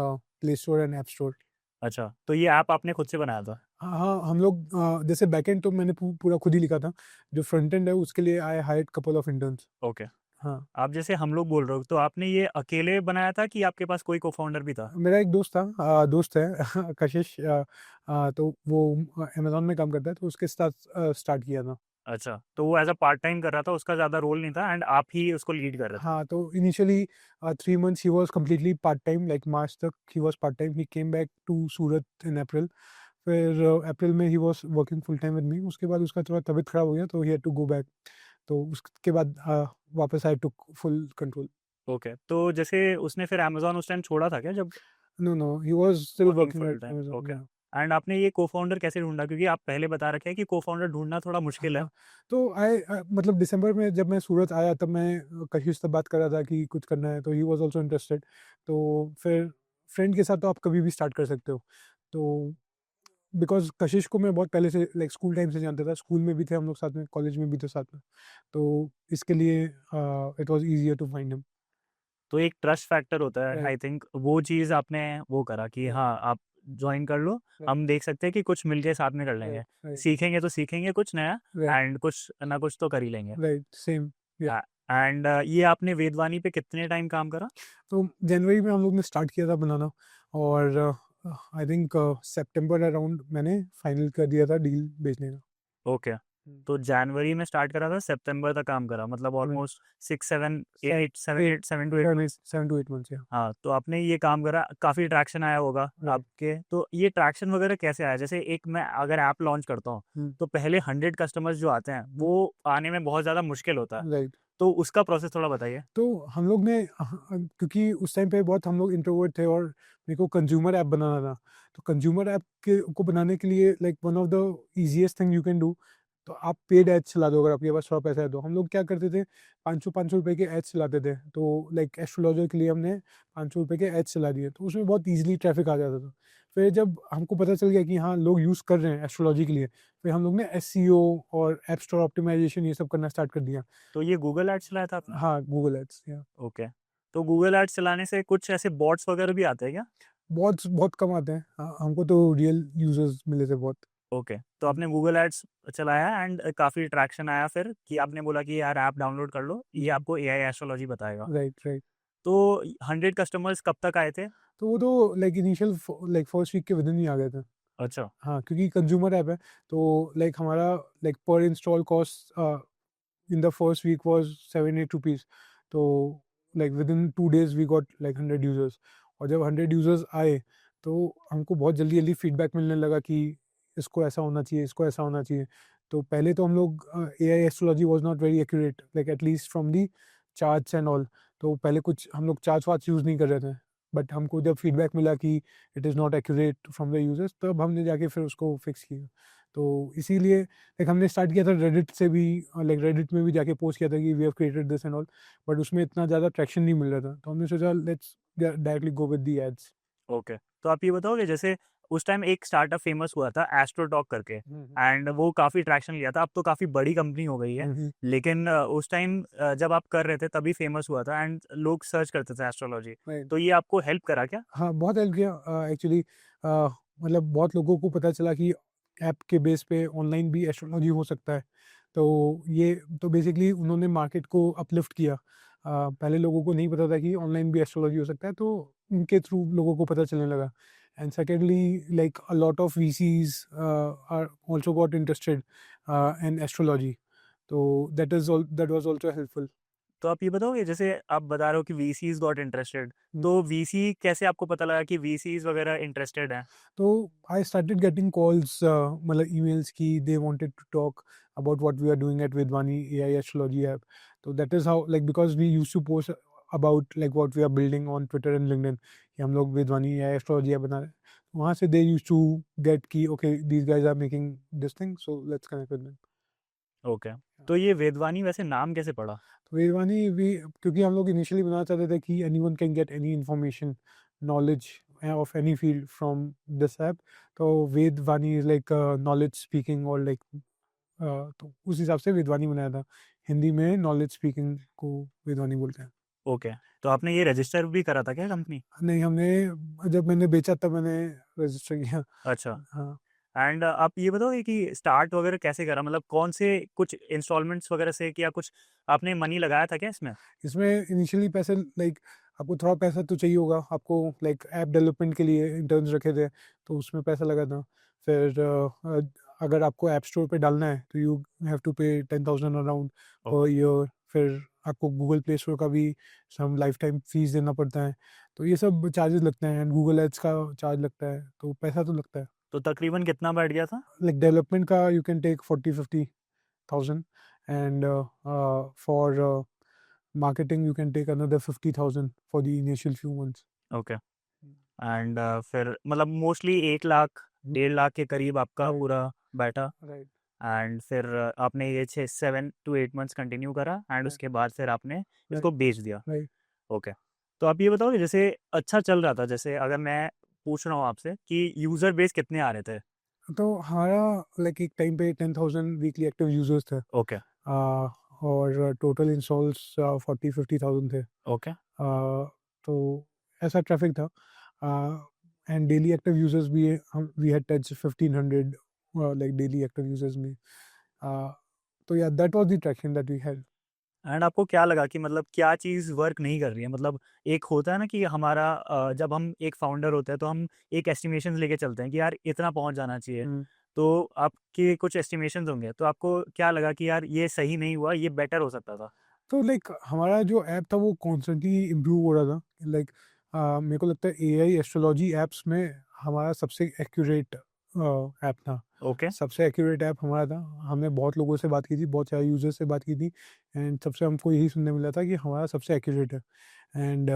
play store and app store. अच्छा, तो ये ऐप आपने खुद से बनाया था? हाँ हाँ, हम लोग जैसे बैकएंड तो मैंने पूरा खुद ही लिखा था। जो फ्रंट एंड है उसके लिए I hired couple of interns. Okay. हाँ। आप जैसे हम लोग बोल रहे हो, तो आपने ये अकेले बनाया था कि आपके पास कोई को-फाउंडर भी था? मेरा एक दोस्त था, दोस्त है कशिश, तो वो अमेज़न में काम करता है, तो उसके साथ स्टार्ट किया था। अच्छा, तो वो एज़ अ पार्ट टाइम कर रहा था, उसका ज़्यादा रोल नहीं था एंड आप ही उसको लीड कर रहे थे? हाँ, तो initially 3 months he was completely part time, like March तक he was part time. He came back to Surat in April. फिर अप्रैल में he was working full time with me. उसके बाद उसका थोड़ा तबीयत खराब हो गया, तो he had to go back. तो उसके बाद वापस आई टूक फुल कंट्रोल। ओके, तो जैसे उसने फिर अमेज़न उस टाइम छोड़ा था क्या जब no, no, he was still working working full at time? Amazon, okay. Yeah. And आपने ये को-फाउंडर कैसे ढूँढा? क्योंकि आप पहले बता रखे हैं कि को-फाउंडर ढूँढना थोड़ा मुश्किल है। हाँ, तो मतलब दिसंबर में जब मैं सूरत आया तब मैं कशिश से बात कर रहा था कि कुछ करना है, तो ही वाज़ ऑल्सो इंटरेस्टेड। तो फिर फ्रेंड के साथ तो आप कभी भी स्टार्ट कर सकते हो। तो बिकॉज़ कशिश को मैं बहुत पहले से लाइक स्कूल टाइम से जानता था, स्कूल में भी थे हम लोग साथ में, कॉलेज में भी थे साथ में। तो इसके लिए it was easier to find him. तो एक ट्रस्ट फैक्टर होता है, राइट, आई थिंक वो चीज़ आपने वो करा कि राइट, हाँ, आप जॉइन कर लो, राइट, हम देख सकते हैं कि कुछ मिलके साथ में कर लेंगे। राइट, राइट, सीखेंगे तो सीखेंगे कुछ नया राइट, एंड कुछ ना कुछ तो कर ही लेंगे। राइट, सेम, या। एंड ये आपने वेदवानी पे कितने टाइम काम करा? तो जनवरी में हम लोग ने स्टार्ट किया था बनाना, और आई थिंक सितंबर अराउंड मैंने फाइनल कर दिया था डील बेचने का। ओके। तो जनवरी में स्टार्ट करा था, सितंबर तक काम करा, मतलब ऑलमोस्ट 7 to 8 months, yeah. हाँ, तो आपने ये काम करा, काफ़ी ट्रैक्शन आया होगा Right. आपके। तो ये ट्रैक्शन वगैरह कैसे आया? जैसे एक मैं अगर ऐप लॉन्च करता हूँ, तो पहले 100 कस्टमर्स जो आते हैं, वो आने में बहुत ज़्यादा मुश्किल होता है। राइट। तो उसका प्रोसेस थोड़ा बताइए। तो हम लोग ने क्योंकि उस टाइम पे बहुत हम लोग इंट्रोवर्ट थे और मेरे को कंज्यूमर ऐप बनाना था। तो कंज्यूमर ऐप के को बनाने के लिए like one of the easiest thing you can do, तो आप पेड एड्स चला दो अगर आपके पास थोड़ा पैसा है तो। हम लोग क्या करते थे, 500 रुपए के एड्स चलाते थे। तो लाइक एस्ट्रोलॉजर के लिए हमने 500 रुपए के एड्स चला दिए, तो उसमें बहुत ईज़िली ट्रैफ़िक आ जाता था। फिर जब हमको पता चल गया कि हाँ, लोग यूज़ कर रहे हैं एस्ट्रोलॉजी के लिए, फिर हम लोग ने एसईओ और ऐप स्टोर ऑप्टिमाइज़ेशन ये सब करना स्टार्ट कर दिया। तो ये गूगल एड्स चलाया था आपने? हाँ, गूगल एड्स, या। ओके। तो गूगल एड्स चलाने से कुछ ऐसे बॉट्स वगैरह भी आते हैं क्या? बहुत बहुत कम आते हैं। हमको तो रियल यूज़र्स मिले थे बहुत। ओके। तो आपने गूगल एड्स चलाया एंड काफ़ी ट्रैक्शन आया फिर कि आपने बोला कि यार ऐप डाउनलोड कर लो, ये आपको एआई एस्ट्रोलॉजी बताएगा। Right, right. तो 100 कस्टमर्स कब तक आए थे? तो वो तो like initial like first week के विदिन ही आ गए थे। अच्छा। हाँ, क्योंकि कंज्यूमर ऐप है, तो लाइक हमारा like per install cost in the first week was 7-8 rupees. तो like within 2 days we got like 100 users. और जब 100 यूज़र्स आए, तो हमको बहुत जल्दी-जल्दी फीडबैक मिलने लगा कि इसको ऐसा होना चाहिए, इसको ऐसा होना चाहिए। तो पहले तो हम लोग AI astrology was not very accurate like at least from the charts and all. तो पहले कुछ हम लोग चार्ट्स-वार्ट्स यूज़ नहीं कर रहे थे। बट हमको जब फीडबैक मिला कि it is not accurate from the users, तब हमने जाके फिर उसको फिक्स किया। तो इसीलिए लाइक हमने स्टार्ट किया था रेडिट से भी, लाइक रेडिट में भी जाके पोस्ट किया था कि we have created this and all, but उसमें इतना ज़्यादा ट्रैक्शन नहीं मिल रहा था। तो हमने सोचा let's directly go with the ads. Okay. तो आप ये बताओगे जैसे उस टाइम एक स्टार्टअप फेमस हुआ था एस्ट्रोटॉक करके एंड वो काफ़ी ट्रैक्शन लिया था, अब तो काफ़ी बड़ी कंपनी हो गई है। लेकिन उस टाइम जब आप कर रहे थे तभी फेमस हुआ था एंड लोग सर्च करते थे एस्ट्रोलॉजी। राइट। तो ये आपको हेल्प करा क्या? हाँ, बहुत हेल्प किया एक्चुअली। मतलब बहुत लोगों को पता चला कि ऐप के बेस पे ऑनलाइन भी एस्ट्रोलॉजी हो सकता है। तो ये तो बेसिकली उन्होंने मार्केट को अपलिफ्ट किया। पहले लोगों को नहीं पता था कि ऑनलाइन भी एस्ट्रोलॉजी हो सकता है, तो उनके थ्रू लोगों को पता चलने लगा। And secondly like a lot of VCs are also got interested in astrology. तो दैट वाज़ आल्सो हेल्पफुल। तो आप ये बताओगे जैसे आप बता रहे हो कि वीसीज गॉट इंटरेस्टेड, तो वीसी कैसे आपको पता लगा कि वीसीज वगैरह इंटरेस्टेड हैं? तो आई स्टार्टेड गेटिंग कॉल्स, मतलब ईमेल्स की they wanted to talk about what we are doing at Vidvaani AI astrology app. तो that is how like because we used to post about like what we are building on Twitter and LinkedIn कि हम लोग विदवानी AI astrology app बना रहे हैं। वहाँ से they used to get की okay these guys are making this thing, so let's connect with them. Okay. तो ये वेदवानी वैसे नाम कैसे पड़ा? तो वेदवानी भी क्योंकि हम लोग इनिशियली बनाना चाहते थे कि anyone can get any information, knowledge of any field from this app. तो वेदवानी इज लाइक नॉलेज स्पीकिंग और लाइक, तो उस हिसाब से वेदवानी बनाया था। हिंदी में नॉलेज स्पीकिंग को वेदवानी बोलते हैं। ओके। तो आपने ये रजिस्टर भी करा था क्या कंपनी? नहीं, हमने जब मैंने बेचा तब मैंने रजिस्टर किया। अच्छा। हाँ। एंड आप ये बताओगे कि स्टार्ट वगैरह कैसे करा, मतलब कौन से कुछ इंस्टॉलमेंट्स वगैरह से, क्या कुछ आपने मनी लगाया था क्या इसमें? इसमें इनिशियली पैसे लाइक आपको थोड़ा पैसा तो चाहिए होगा आपको, लाइक ऐप डेवलपमेंट के लिए इंटर्न्स रखे थे, तो उसमें पैसा लगा था। फिर अगर आपको ऐप स्टोर पे डालना है तो यू हैव टू पे 10,000 अराउंड पर ईयर। फिर आपको गूगल प्ले स्टोर का भी सम लाइफ टाइम फीस देना पड़ता है। तो ये सब चार्जेस लगते हैं एंड गूगल एड्स का चार्ज लगता है, तो पैसा तो लगता है। तो तकरीबन कितना बैठ गया था? लाइक डेवलपमेंट का you can take 40-50,000 and for marketing you can take another 50,000 for the initial few months. Okay. And फिर मतलब मोस्टली 1 लाख 1.5 लाख के करीब आपका Right. पूरा बैठा। Right. एंड फिर आपने ये 7 to 8 मंथ्स कंटिन्यू करा एंड Right. उसके बाद फिर आपने Right. इसको बेच दिया। Right. ओके। तो आप ये बताओगे जैसे अच्छा चल रहा था, जैसे अगर मैं पूछ रहा हूँ आपसे कि यूज़र बेस कितने आ रहे थे? तो हमारा लाइक एक टाइम पे 10,000 वीकली एक्टिव यूजर्स थे। ओके। और टोटल इंस्टॉल्स 40-50,000 थे। ओके। तो ऐसा ट्रैफिक था। एंड डेली एक्टिव यूजर्स भी हम we had touch 1,500 like daily active users में। तो yeah that was the traction that we had. And आपको क्या लगा कि मतलब क्या चीज़ वर्क नहीं कर रही है? मतलब एक होता है ना कि हमारा जब हम एक फाउंडर होते हैं तो हम एक एस्टिमेशन लेके चलते हैं कि यार इतना पहुंच जाना चाहिए। तो आपके कुछ एस्टिमेशंस होंगे, तो आपको क्या लगा कि यार ये सही नहीं हुआ, ये बेटर हो सकता था? तो लाइक हमारा जो ऐप था वो कॉन्स्टेंटली इम्प्रूव हो रहा था। लाइक मेरे को लगता है एआई एस्ट्रोलॉजी ऐप्स में हमारा सबसे एक्यूरेट ऐप था। ओके, सबसे एक्यूरेट ऐप हमारा था। हमने बहुत लोगों से बात की थी, बहुत सारे यूजर्स से बात की थी, एंड सबसे हमको यही सुनने मिला था कि हमारा सबसे एक्यूरेट है। एंड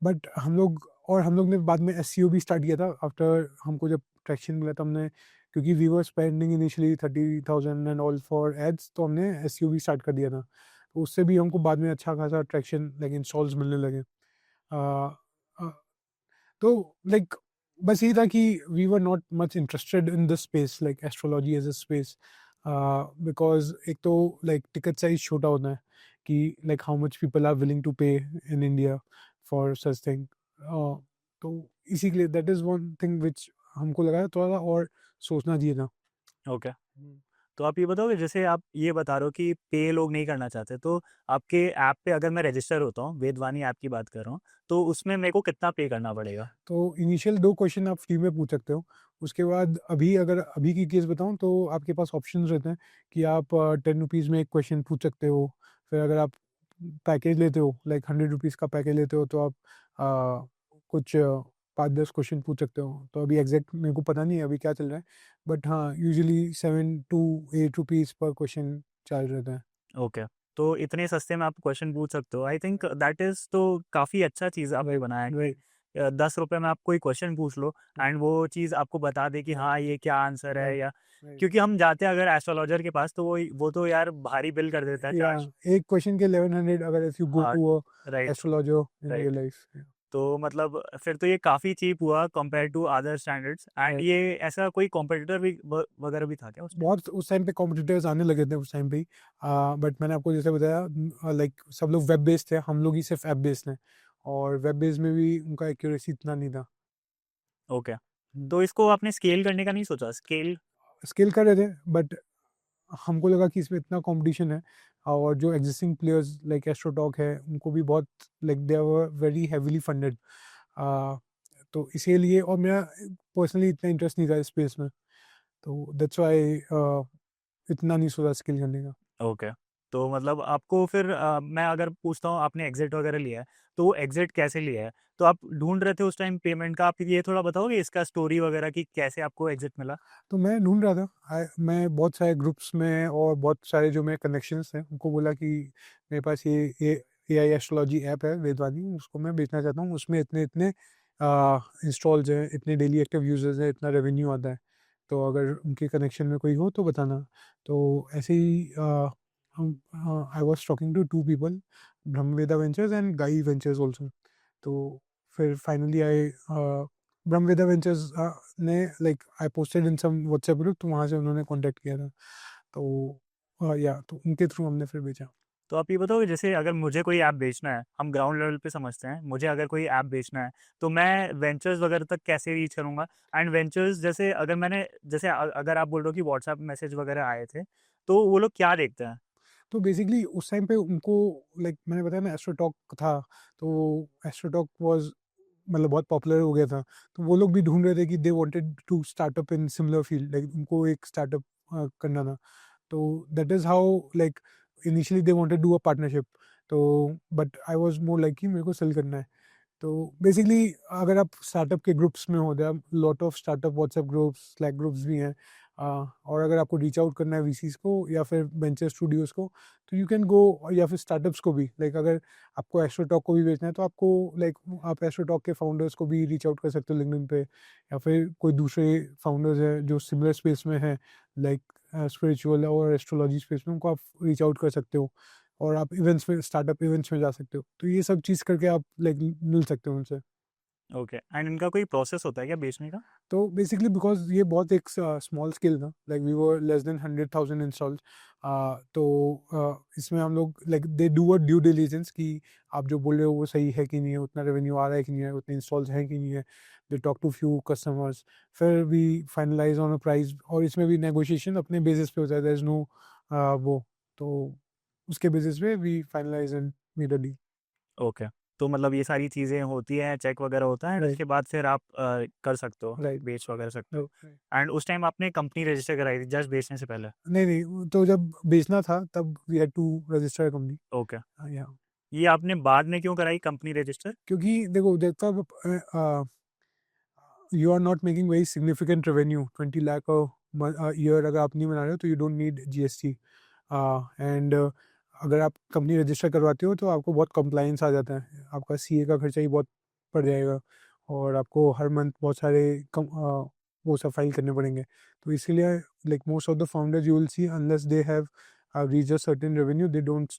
बट हम लोग ने बाद में एसईओ भी स्टार्ट किया था आफ्टर हमको जब ट्रैक्शन मिला था। हमने क्योंकि we were spending initially 30,000 and all for ads, तो हमने एसईओ भी स्टार्ट कर दिया था। तो उससे भी हमको बाद में अच्छा खासा ट्रैक्शन लाइक इंस्टॉल्स मिलने लगे। अ, अ, तो लाइक बस यही था कि we were not much interested in this space like astrology as a space, because एक तो लाइक टिकट साइज छोटा होता है कि like how much people are willing to pay in India for such thing. तो इसी के लिए that is one thing which हमको लगा थोड़ा सा और सोचना चाहिए था। ओके। तो आप ये बताओगे, जैसे आप ये बता रहे हो कि पे लोग नहीं करना चाहते, तो आपके ऐप पे अगर मैं रजिस्टर होता हूँ, वेदवानी ऐप की बात कर रहा हूँ, तो उसमें मेरे को कितना पे करना पड़ेगा? तो इनिशियल 2 क्वेश्चन आप फ्री में पूछ सकते हो। उसके बाद अभी की केस बताऊँ तो आपके पास ऑप्शंस रहते हैं कि आप ₹10 में 1 क्वेश्चन पूछ सकते हो। फिर अगर आप पैकेज लेते हो लाइक ₹100 का पैकेज लेते हो तो आप कुछ 5-10 क्वेश्चन पूछ सकते हो। तो अभी एग्ज़ैक्ट मेरे को पता नहीं है अभी क्या चल रहा है। बट हाँ, यूजुअली 7 टू ₹8 पर क्वेश्चन चार्ज रहता है। ओके। तो इतने सस्ते में आप क्वेश्चन पूछ सकते हो। आई थिंक दैट इज़ तो काफ़ी अच्छा चीज़ आपने बनाया है कि ₹10 में आप कोई क्वेश्चन पूछ लो एंड वो चीज़ आपको बता दे कि हाँ, ये क्या आंसर है, राइट, या राइट। क्योंकि हम जाते हैं अगर एस्ट्रोलॉजर के पास, तो वो तो यार भारी बिल कर देता है या चार्ज। एक क्वेश्चन के 1100 अगर इफ यू गो हाँ, to a right, astrologer in right. Real life. तो मतलब फिर तो ये काफ़ी चीप हुआ compare to other standards, and ये ऐसा कोई कॉम्पिटिटर भी वगैरह भी था क्या उस टाइम? बहुत उस टाइम पे कॉम्पिटिटर्स आने लगे थे उस टाइम पे ही। बट मैंने आपको जैसे बताया लाइक सब लोग वेब बेस्ड थे, हम लोग ही सिर्फ ऐप बेस्ड हैं, और वेब बेस्ड में भी उनका एक्यूरेसी इतना नहीं था। ओके। तो इसको आपने स्केल करने का नहीं सोचा? स्केल? स्केल कर रहे थे बट हमको लगा कि इसमें इतना कंपटीशन है, और जो एग्जिस्टिंग प्लेयर्स लाइक एस्ट्रोटॉक है उनको भी बहुत like they were very heavily funded. तो इसीलिए, और मेरा पर्सनली इतना इंटरेस्ट नहीं था इस स्पेस में, तो दैट्स व्हाई इतना नहीं सोचा स्केल करने का। ओके। तो मतलब आपको फिर मैं अगर पूछता हूँ, आपने एग्ज़िट वगैरह लिया है, तो वो एग्ज़िट कैसे लिया है? तो आप ढूँढ रहे थे उस टाइम पेमेंट का, आप ये थोड़ा बताओगे इसका स्टोरी वगैरह कि कैसे आपको एग्ज़िट मिला? तो मैं ढूँढ रहा था। मैं बहुत सारे ग्रुप्स में और बहुत सारे जो मेरे कनेक्शंस हैं, उनको बोला कि मेरे पास ये एआई एस्ट्रोलॉजी ऐप है वेदवादी, उसको मैं बेचना चाहता हूँ। उसमें इतने-इतने इंस्टॉल्स हैं, इतने डेली एक्टिव यूज़र्स हैं, इतना रेवेन्यू आता है। तो अगर उनके कनेक्शन में कोई हो तो बताना। तो ऐसे ही I was talking to 2 people, Brahmaveda ventures and Guy ventures also. तो फिर फाइनली ब्रह्मवेदा वेंचर्स ने like I posted in some WhatsApp group, तो वहाँ से उन्होंने कॉन्टैक्ट किया था। तो या तो उनके थ्रू हमने फिर बेचा। तो आप ये बताओगे, जैसे अगर मुझे कोई ऐप बेचना है, हम ग्राउंड लेवल पे समझते हैं, मुझे अगर कोई ऐप बेचना है, तो मैं वेंचर्स वगैरह तक कैसे रीच करूँगा? एंड वेंचर्स जैसे अगर मैंने जैसे अगर आप बोल रहे हो कि व्हाट्सएप मैसेज वगैरह आए थे, तो वो लोग क्या देखते हैं? तो बेसिकली उस टाइम पे उनको लाइक मैंने बताया ना एस्ट्रोटॉक था, तो एस्ट्रोटॉक वाज़ मतलब बहुत पॉपुलर हो गया था। तो वो लोग भी ढूँढ रहे थे कि they wanted to startup in similar field, like उनको एक स्टार्टअप करना था। तो that is how like initially they wanted do a partnership. तो but I was more like कि मेरे को सेल करना है। तो बेसिकली अगर आप स्टार्टअप के ग्रुप्स में हो, there are lot of startup WhatsApp groups, Slack groups भी हैं। और अगर आपको रीच आउट करना है वीसीज़ को या फिर वेंचर स्टूडियोज़ को, तो यू कैन गो, या फिर स्टार्टअप्स को भी, लाइक अगर आपको एस्ट्रोटॉक को भी बेचना है तो आपको लाइक आप एस्ट्रोटॉक के फाउंडर्स को भी रीच आउट कर सकते हो लिंक्डइन पे, या फिर कोई दूसरे फाउंडर्स हैं जो सिमिलर स्पेस में हैं, लाइक स्पिरिचुअल और एस्ट्रोलॉजी स्पेस में, उनको आप रीच आउट कर सकते हो। और आप इवेंट्स में, स्टार्टअप इवेंट्स में जा सकते हो। तो ये सब चीज़ करके आप लाइक मिल सकते हो उनसे। ओके। एंड इनका कोई प्रोसेस होता है क्या बेचने का? तो बेसिकली बिकॉज़ ये बहुत एक स्मॉल स्केल था, like we were less than 100,000 installed. तो इसमें हम लोग like they do a due diligence कि आप जो बोल रहे हो वो सही है कि नहीं है, उतना रेवेन्यू आ रहा है कि नहीं है, उतने इंस्टॉल्स हैं कि नहीं है। They talk to few customers, फिर we finalise on a price, और इसमें भी नेगोशिएशन अपने बेसिस पे होता है। देयर इज़ नो वो, तो उसके बेसिस पे we finalize and made a deal. Okay. तो मतलब ये सारी चीज़ें होती हैं, चेक वगैरह होता है एंड राइट, उसके बाद फिर आप कर सकते हो, राइट, बेच वगैरह सकते हो। राइट। एंड उस टाइम आपने कंपनी रजिस्टर कराई थी जस्ट बेचने से पहले? नहीं, नहीं, वो तो जब बेचना था तब we had to register a company. Okay. या ये आपने बाद में क्यों कराई कंपनी रजिस्टर? क्योंकि देखो जब तक you are not making very significant revenue 20 lakh year अगर आप नहीं बना रहे हो तो you don't need GST. And अगर आप कंपनी रजिस्टर करवाते हो तो आपको बहुत कंप्लाइंस आ जाता है, आपका सीए का खर्चा ही बहुत पड़ जाएगा और आपको हर मंथ बहुत सारे वो सब फाइल करने पड़ेंगे। तो इसीलिए like most of the founders you will see unless they have reach a certain revenue they don't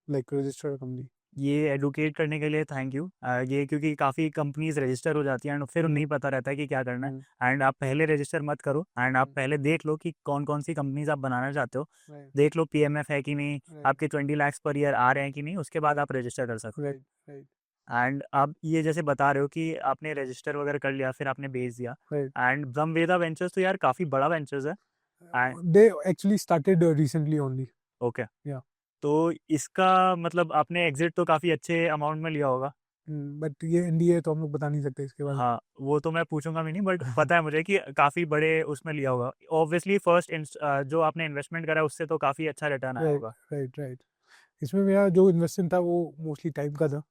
like register company. ये एडुकेट करने के लिए थैंक यू। ये क्योंकि काफ़ी कंपनीज रजिस्टर हो जाती हैं एंड फिर नहीं पता रहता है कि क्या करना है एंड आप पहले रजिस्टर मत करो एंड आप पहले देख लो कि कौन कौन सी कंपनीज आप बनाना चाहते हो, राइट, देख लो पीएमएफ है कि नहीं, राइट, आपके 20 लाख पर ईयर आ रहे हैं कि नहीं, उसके बाद आप रजिस्टर कर सकते राइट, राइट, हो। एंड आप ये जैसे बता रहे हो कि आपने रजिस्टर वगैरह कर लिया फिर आपने बेच दिया राइट। एंड ब्रह्मवेदा वेंचर्स तो यार काफ़ी बड़ा वेंचर्स है। And They actually started recently only. Okay, Yeah. तो इसका मतलब आपने एग्जिट तो काफ़ी अच्छे अमाउंट में लिया होगा। बट ये एनडीए तो हम लोग बता नहीं सकते इसके बारे हाँ, वो तो मैं पूछूँगा भी नहीं बट पता है मुझे कि काफ़ी बड़े उसमें लिया होगा। ऑब्वियसली जो आपने इन्वेस्टमेंट करा उससे तो काफ़ी अच्छा रिटर्न में। आया राइट, होगा। Right, right. इसमें मेरा जो इन्वेस्टमेंट था वो मोस्टली टाइम का था।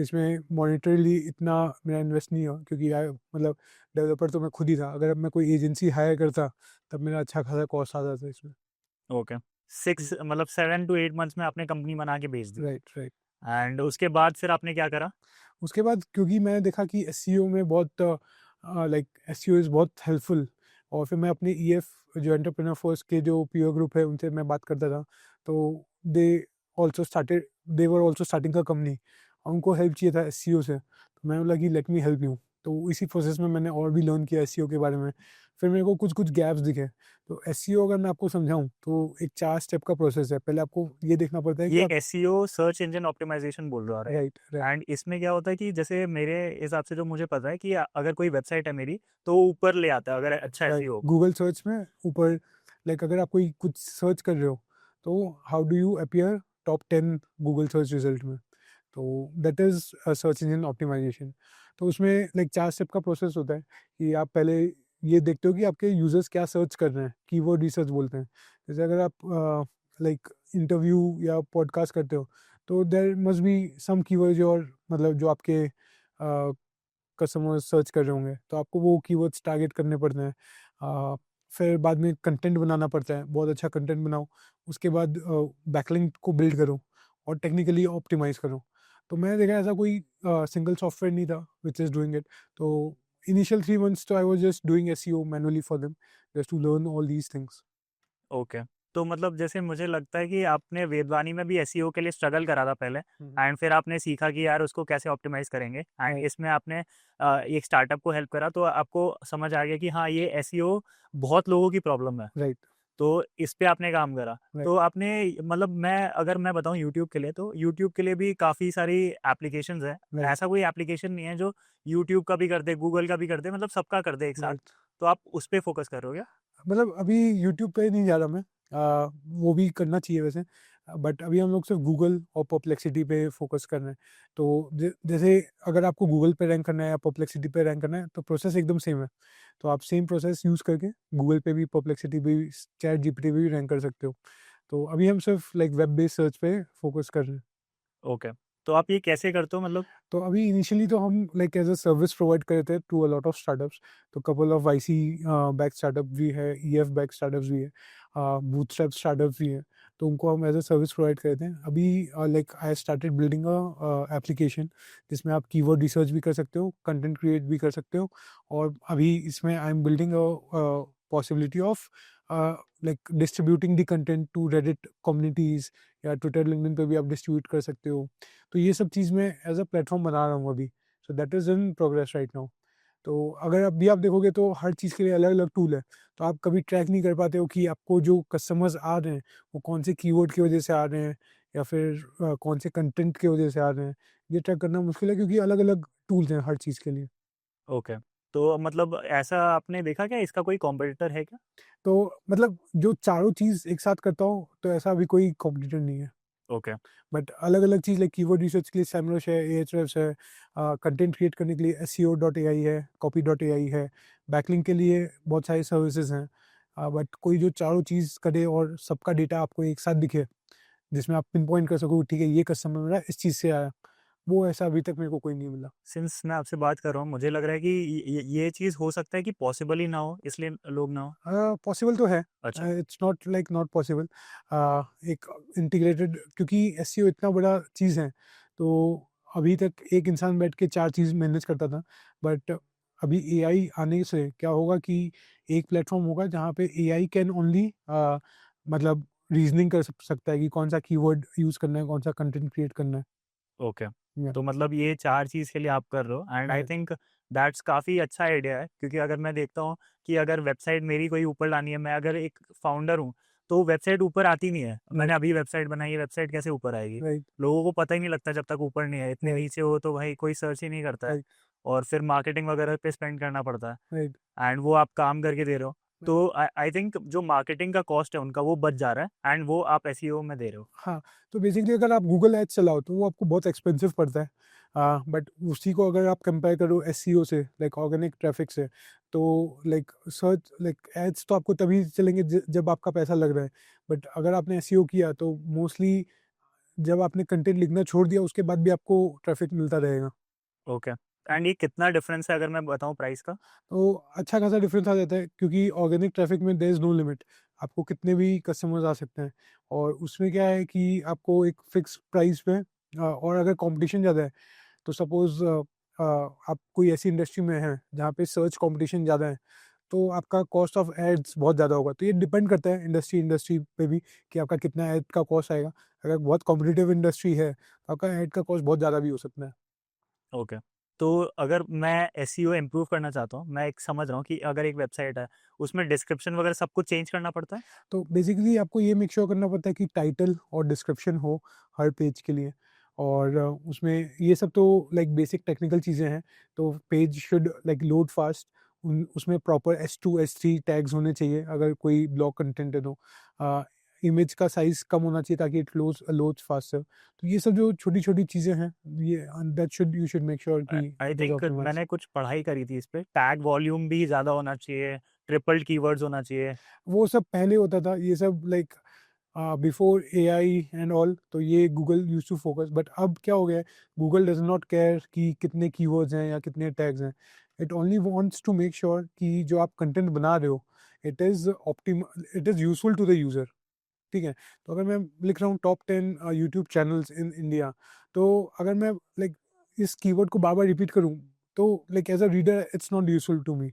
इसमें मॉनेटरीली इतना मेरा इन्वेस्ट नहीं हुआ क्योंकि मतलब डेवलपर तो मैं खुद ही था। अगर अब मैं कोई एजेंसी हायर करता तब मेरा अच्छा खासा कॉस्ट आ जाता इसमें। ओके। 6 मतलब 7 टू 8 मंथ्स में आपने कंपनी बना के बेच दी राइट, राइट। एंड उसके बाद फिर आपने क्या करा? उसके बाद क्योंकि मैंने देखा कि एसईओ में बहुत लाइक एसईओ इज़ बहुत हेल्पफुल और फिर मैं अपने ईएफ जो एंटरप्रेन्योर फोर्स के जो पीयर ग्रुप है उनसे मैं बात करता था। तो they they were also starting a company और उनको हेल्प चाहिए था एसईओ से। तो मैंने बोला कि लेट मी हेल्प यू। तो इसी प्रोसेस में मैंने और भी लर्न किया एसईओ के बारे में। फिर मेरे को कुछ-कुछ गैप्स दिखे। तो एसईओ अगर मैं आपको समझाऊँ तो एक 4 स्टेप का प्रोसेस है। पहले आपको ये देखना पड़ता है कि ये आप एसईओ सर्च इंजन ऑप्टिमाइजेशन बोल रहे हो राइट? Right, right. एंड इसमें क्या होता है कि जैसे मेरे हिसाब से जो मुझे पता है कि अगर कोई वेबसाइट है मेरी तो वो ऊपर ले आता है अगर अच्छा राइट, एसईओ। गूगल सर्च में ऊपर लाइक अगर आप कोई कुछ सर्च कर रहे हो तो how do you appear top 10 Google search result में। तो that is search engine optimisation. तो उसमें लाइक 4 स्टेप का प्रोसेस होता है कि आप पहले ये देखते हो कि आपके यूजर्स क्या सर्च कर रहे हैं, कीवर्ड रिसर्च बोलते हैं। जैसे अगर आप लाइक इंटरव्यू या पॉडकास्ट करते हो तो there must be some keyword और मतलब जो आपके कस्टमर्स सर्च कर रहे होंगे तो आपको वो कीवर्ड्स टारगेट करने पड़ते हैं। फिर बाद में कंटेंट बनाना पड़ता है, बहुत अच्छा कंटेंट बनाओ। उसके बाद बैकलिंक को बिल्ड करो और टेक्निकली ऑप्टिमाइज़ करो। तो मैंने देखा ऐसा कोई सिंगल सॉफ्टवेयर नहीं था व्हिच इज़ डूइंग इट। तो इनिशियल 3 मंथ्स तो I was just doing SEO manually for them just to learn all these things. Okay. तो मतलब जैसे मुझे लगता है कि आपने वेदवानी में भी एसईओ के लिए स्ट्रगल करा था पहले हुँ, एंड फिर आपने सीखा कि यार उसको कैसे ऑप्टिमाइज़ करेंगे एंड राइट, इसमें आपने एक स्टार्टअप को हेल्प करा तो आपको समझ आ गया कि हाँ, ये एसईओ बहुत लोगों की प्रॉब्लम है। राइट, तो इस पे आपने काम करा। राइट, तो आपने मतलब अगर मैं बताऊँ यूट्यूब के लिए तो यूट्यूब के लिए भी काफ़ी सारी एप्लीकेशंस हैं। राइट, ऐसा कोई एप्लीकेशन नहीं है जो यूट्यूब का भी कर दे, गूगल का भी कर दे, मतलब सबका कर दे एक साथ। राइट। तो आप उस पे फ़ोकस कर रहे हो क्या? मतलब अभी यूट्यूब पे नहीं जा रहा मैं। वो भी करना चाहिए वैसे। बट अभी हम लोग सिर्फ गूगल और परप्लेक्सिटी पे फोकस कर रहे हैं। तो जैसे अगर आपको गूगल पे रैंक करना है या परप्लेक्सिटी पे रैंक करना है तो प्रोसेस एकदम सेम है। तो आप सेम प्रोसेस यूज़ करके गूगल पे भी परप्लेक्सिटी पे भी चैट जीपीटी पे भी रैंक कर सकते हो। तो अभी हम सिर्फ लाइक वेब बेस्ड सर्च पे फोकस कर रहे हैं। ओके। तो आप ये कैसे करते हो मतलब? तो अभी इनिशियली तो हम like as a service provide कर रहे थे to a lot of startups. तो couple of YC back startup भी है, ईएफ बैक स्टार्टअप्स भी है, बूटस्ट्रैप स्टार्टअप्स भी है। तो उनको हम एज अ सर्विस प्रोवाइड कर रहे थे। अभी like I started building a application जिसमें आप कीवर्ड रिसर्च भी कर सकते हो, कंटेंट क्रिएट भी कर सकते हो और अभी इसमें I am building a possibility of like distributing the content to Reddit communities या ट्विटर, लिंक्डइन पे भी आप डिस्ट्रीब्यूट कर सकते हो। तो ये सब चीज़ मैं एज़ अ प्लेटफ़ॉर्म बना रहा हूँ अभी। So that is in progress right now. तो अगर अभी आप देखोगे तो हर चीज़ के लिए अलग-अलग टूल है। तो आप कभी ट्रैक नहीं कर पाते हो कि आपको जो कस्टमर्स आ रहे हैं, वो कौन से कीवर्ड की वज़ह से आ रहे हैं या फिर कौन से कंटेंट की वज़ह से आ रहे हैं। ये ट्रैक करना मुश्किल है क्योंकि अलग-अलग टूल्स हैं हर चीज़ के लिए। ओके। तो मतलब ऐसा आपने देखा क्या इसका कोई कॉम्पिटिटर है क्या? तो मतलब जो चारों चीज़ एक साथ करता हो, तो ऐसा अभी कोई कॉम्पिटिटर नहीं है। ओके, बट अलग-अलग चीज़ लाइक कीवर्ड रिसर्च के लिए सेमरश है, एह्रेस है, कंटेंट क्रिएट करने के लिए एसईओ.एआई है, कॉपी.एआई है, बैकलिंक के लिए बहुत सारी सर्विसेज़ हैं। बट कोई जो चारों चीज़ करे और सबका डेटा आपको एक साथ दिखे, जिसमें आप पिन पॉइंट कर सको, ठीक है, ये कस्टमर मेरा इस चीज़ से आया, वो ऐसा अभी तक मेरे को कोई नहीं मिला। सिंस मैं आपसे बात कर रहा हूँ, मुझे लग रहा है कि ये चीज़ हो सकता है कि पॉसिबल ही ना हो, इसलिए लोग ना हो। पॉसिबल तो है, अच्छा, it's not like not possible. एक इंटीग्रेटेड, क्योंकि एसईओ इतना बड़ा चीज़ है, तो अभी तक एक इंसान बैठ के 4 चीज़ मैनेज करता था। बट अभी एआई आने से क्या होगा कि एक प्लेटफ़ॉर्म होगा जहाँ पे एआई कैन ओनली मतलब रीज़निंग कर सकता है कि कौन-सा कीवर्ड यूज़ करना है, कौन-सा कंटेंट क्रिएट करना है। ओके। या तो मतलब ये 4 चीज़ के लिए आप कर रहे हो and I right, think that's काफ़ी अच्छा आइडिया है, क्योंकि अगर मैं देखता हूँ कि अगर वेबसाइट मेरी कोई ऊपर लानी है, मैं अगर एक फाउंडर हूँ, तो वेबसाइट ऊपर आती नहीं है। मैंने राइट, अभी वेबसाइट बनाई है, वेबसाइट कैसे ऊपर आएगी? राइट, लोगों को पता ही नहीं लगता जब तक ऊपर नहीं है। इतने राइट, नीचे हो तो भाई कोई सर्च ही नहीं करता है, राइट, और फिर मार्केटिंग वगैरह पे स्पेंड करना पड़ता है राइट। एंड वो आप काम करके दे रहे हो। तो आई आई थिंक जो मार्केटिंग का कॉस्ट है उनका, वो बच जा रहा है एंड वो आप एसईओ में दे रहे हो। हाँ, तो बेसिकली अगर आप गूगल एड्स चलाओ तो वो आपको बहुत एक्सपेंसिव पड़ता है। बट उसी को अगर आप कंपेयर करो एसईओ से, लाइक ऑर्गेनिक ट्रैफिक से, तो लाइक सर्च लाइक एड्स तो आपको तभी चलेंगे जब आपका पैसा लग रहा है। बट अगर आपने एसईओ किया तो मोस्टली जब आपने कंटेंट लिखना छोड़ दिया उसके बाद भी आपको ट्रैफिक मिलता रहेगा। ओके, एंड ये कितना डिफरेंस है अगर मैं बताऊँ प्राइस का? तो अच्छा खासा डिफरेंस आ जाता है, क्योंकि ऑर्गेनिक ट्रैफिक में देयर इज़ नो लिमिट। आपको कितने भी कस्टमर्स आ सकते हैं, और उसमें क्या है कि आपको एक फिक्स प्राइस पे और अगर कंपटीशन ज़्यादा है, तो सपोज़ आप कोई ऐसी इंडस्ट्री में हैं जहाँ पे सर्च कंपटीशन ज़्यादा है, तो आपका कॉस्ट ऑफ एड्स बहुत ज़्यादा होगा। तो ये डिपेंड करता है इंडस्ट्री इंडस्ट्री पे भी कि आपका कितना ऐड का कॉस्ट आएगा। अगर बहुत कॉम्पिटिटिव इंडस्ट्री है, तो आपका ऐड का कॉस्ट बहुत ज़्यादा भी हो सकता है। ओके। तो अगर मैं एसईओ इम्प्रूव करना चाहता हूँ, मैं एक समझ रहा हूँ कि अगर एक वेबसाइट है, उसमें डिस्क्रिप्शन वगैरह सब कुछ चेंज करना पड़ता है? तो बेसिकली आपको ये मेक श्योर करना पड़ता है कि टाइटल और डिस्क्रिप्शन हो हर पेज के लिए, और उसमें ये सब तो लाइक बेसिक टेक्निकल चीज़ें हैं। तो page should like load fast, उसमें प्रॉपर S2 S3 टैग्स होने चाहिए अगर कोई ब्लॉग कंटेंट है तो। इमेज का साइज़ कम होना चाहिए ताकि इट लोड्स फास्टर। तो ये सब जो छोटी छोटी चीज़ें हैं, ये that should you should make sure कि आई इट इज़ थिंक ऑप्टिमाइज। मैंने कुछ पढ़ाई करी थी इस पे, टैग वॉल्यूम भी ज़्यादा होना चाहिए, ट्रिपल कीवर्ड्स होना चाहिए। वो सब पहले होता था, ये सब like before AI and all, तो ये Google used to focus. But अब क्या हो गया है, गूगल डज नॉट केयर कि कितने कीवर्ड्स हैं या कितने टैग्स हैं। It only wants to make sure कि जो आप कंटेंट बना रहे हो, इट इज़ ऑप्टिम it is useful to the user. ठीक है? तो अगर मैं लिख रहा हूँ top 10 YouTube channels in India, तो अगर मैं लाइक इस कीवर्ड को बार-बार रिपीट करूँ, तो like as a reader it's not useful to me.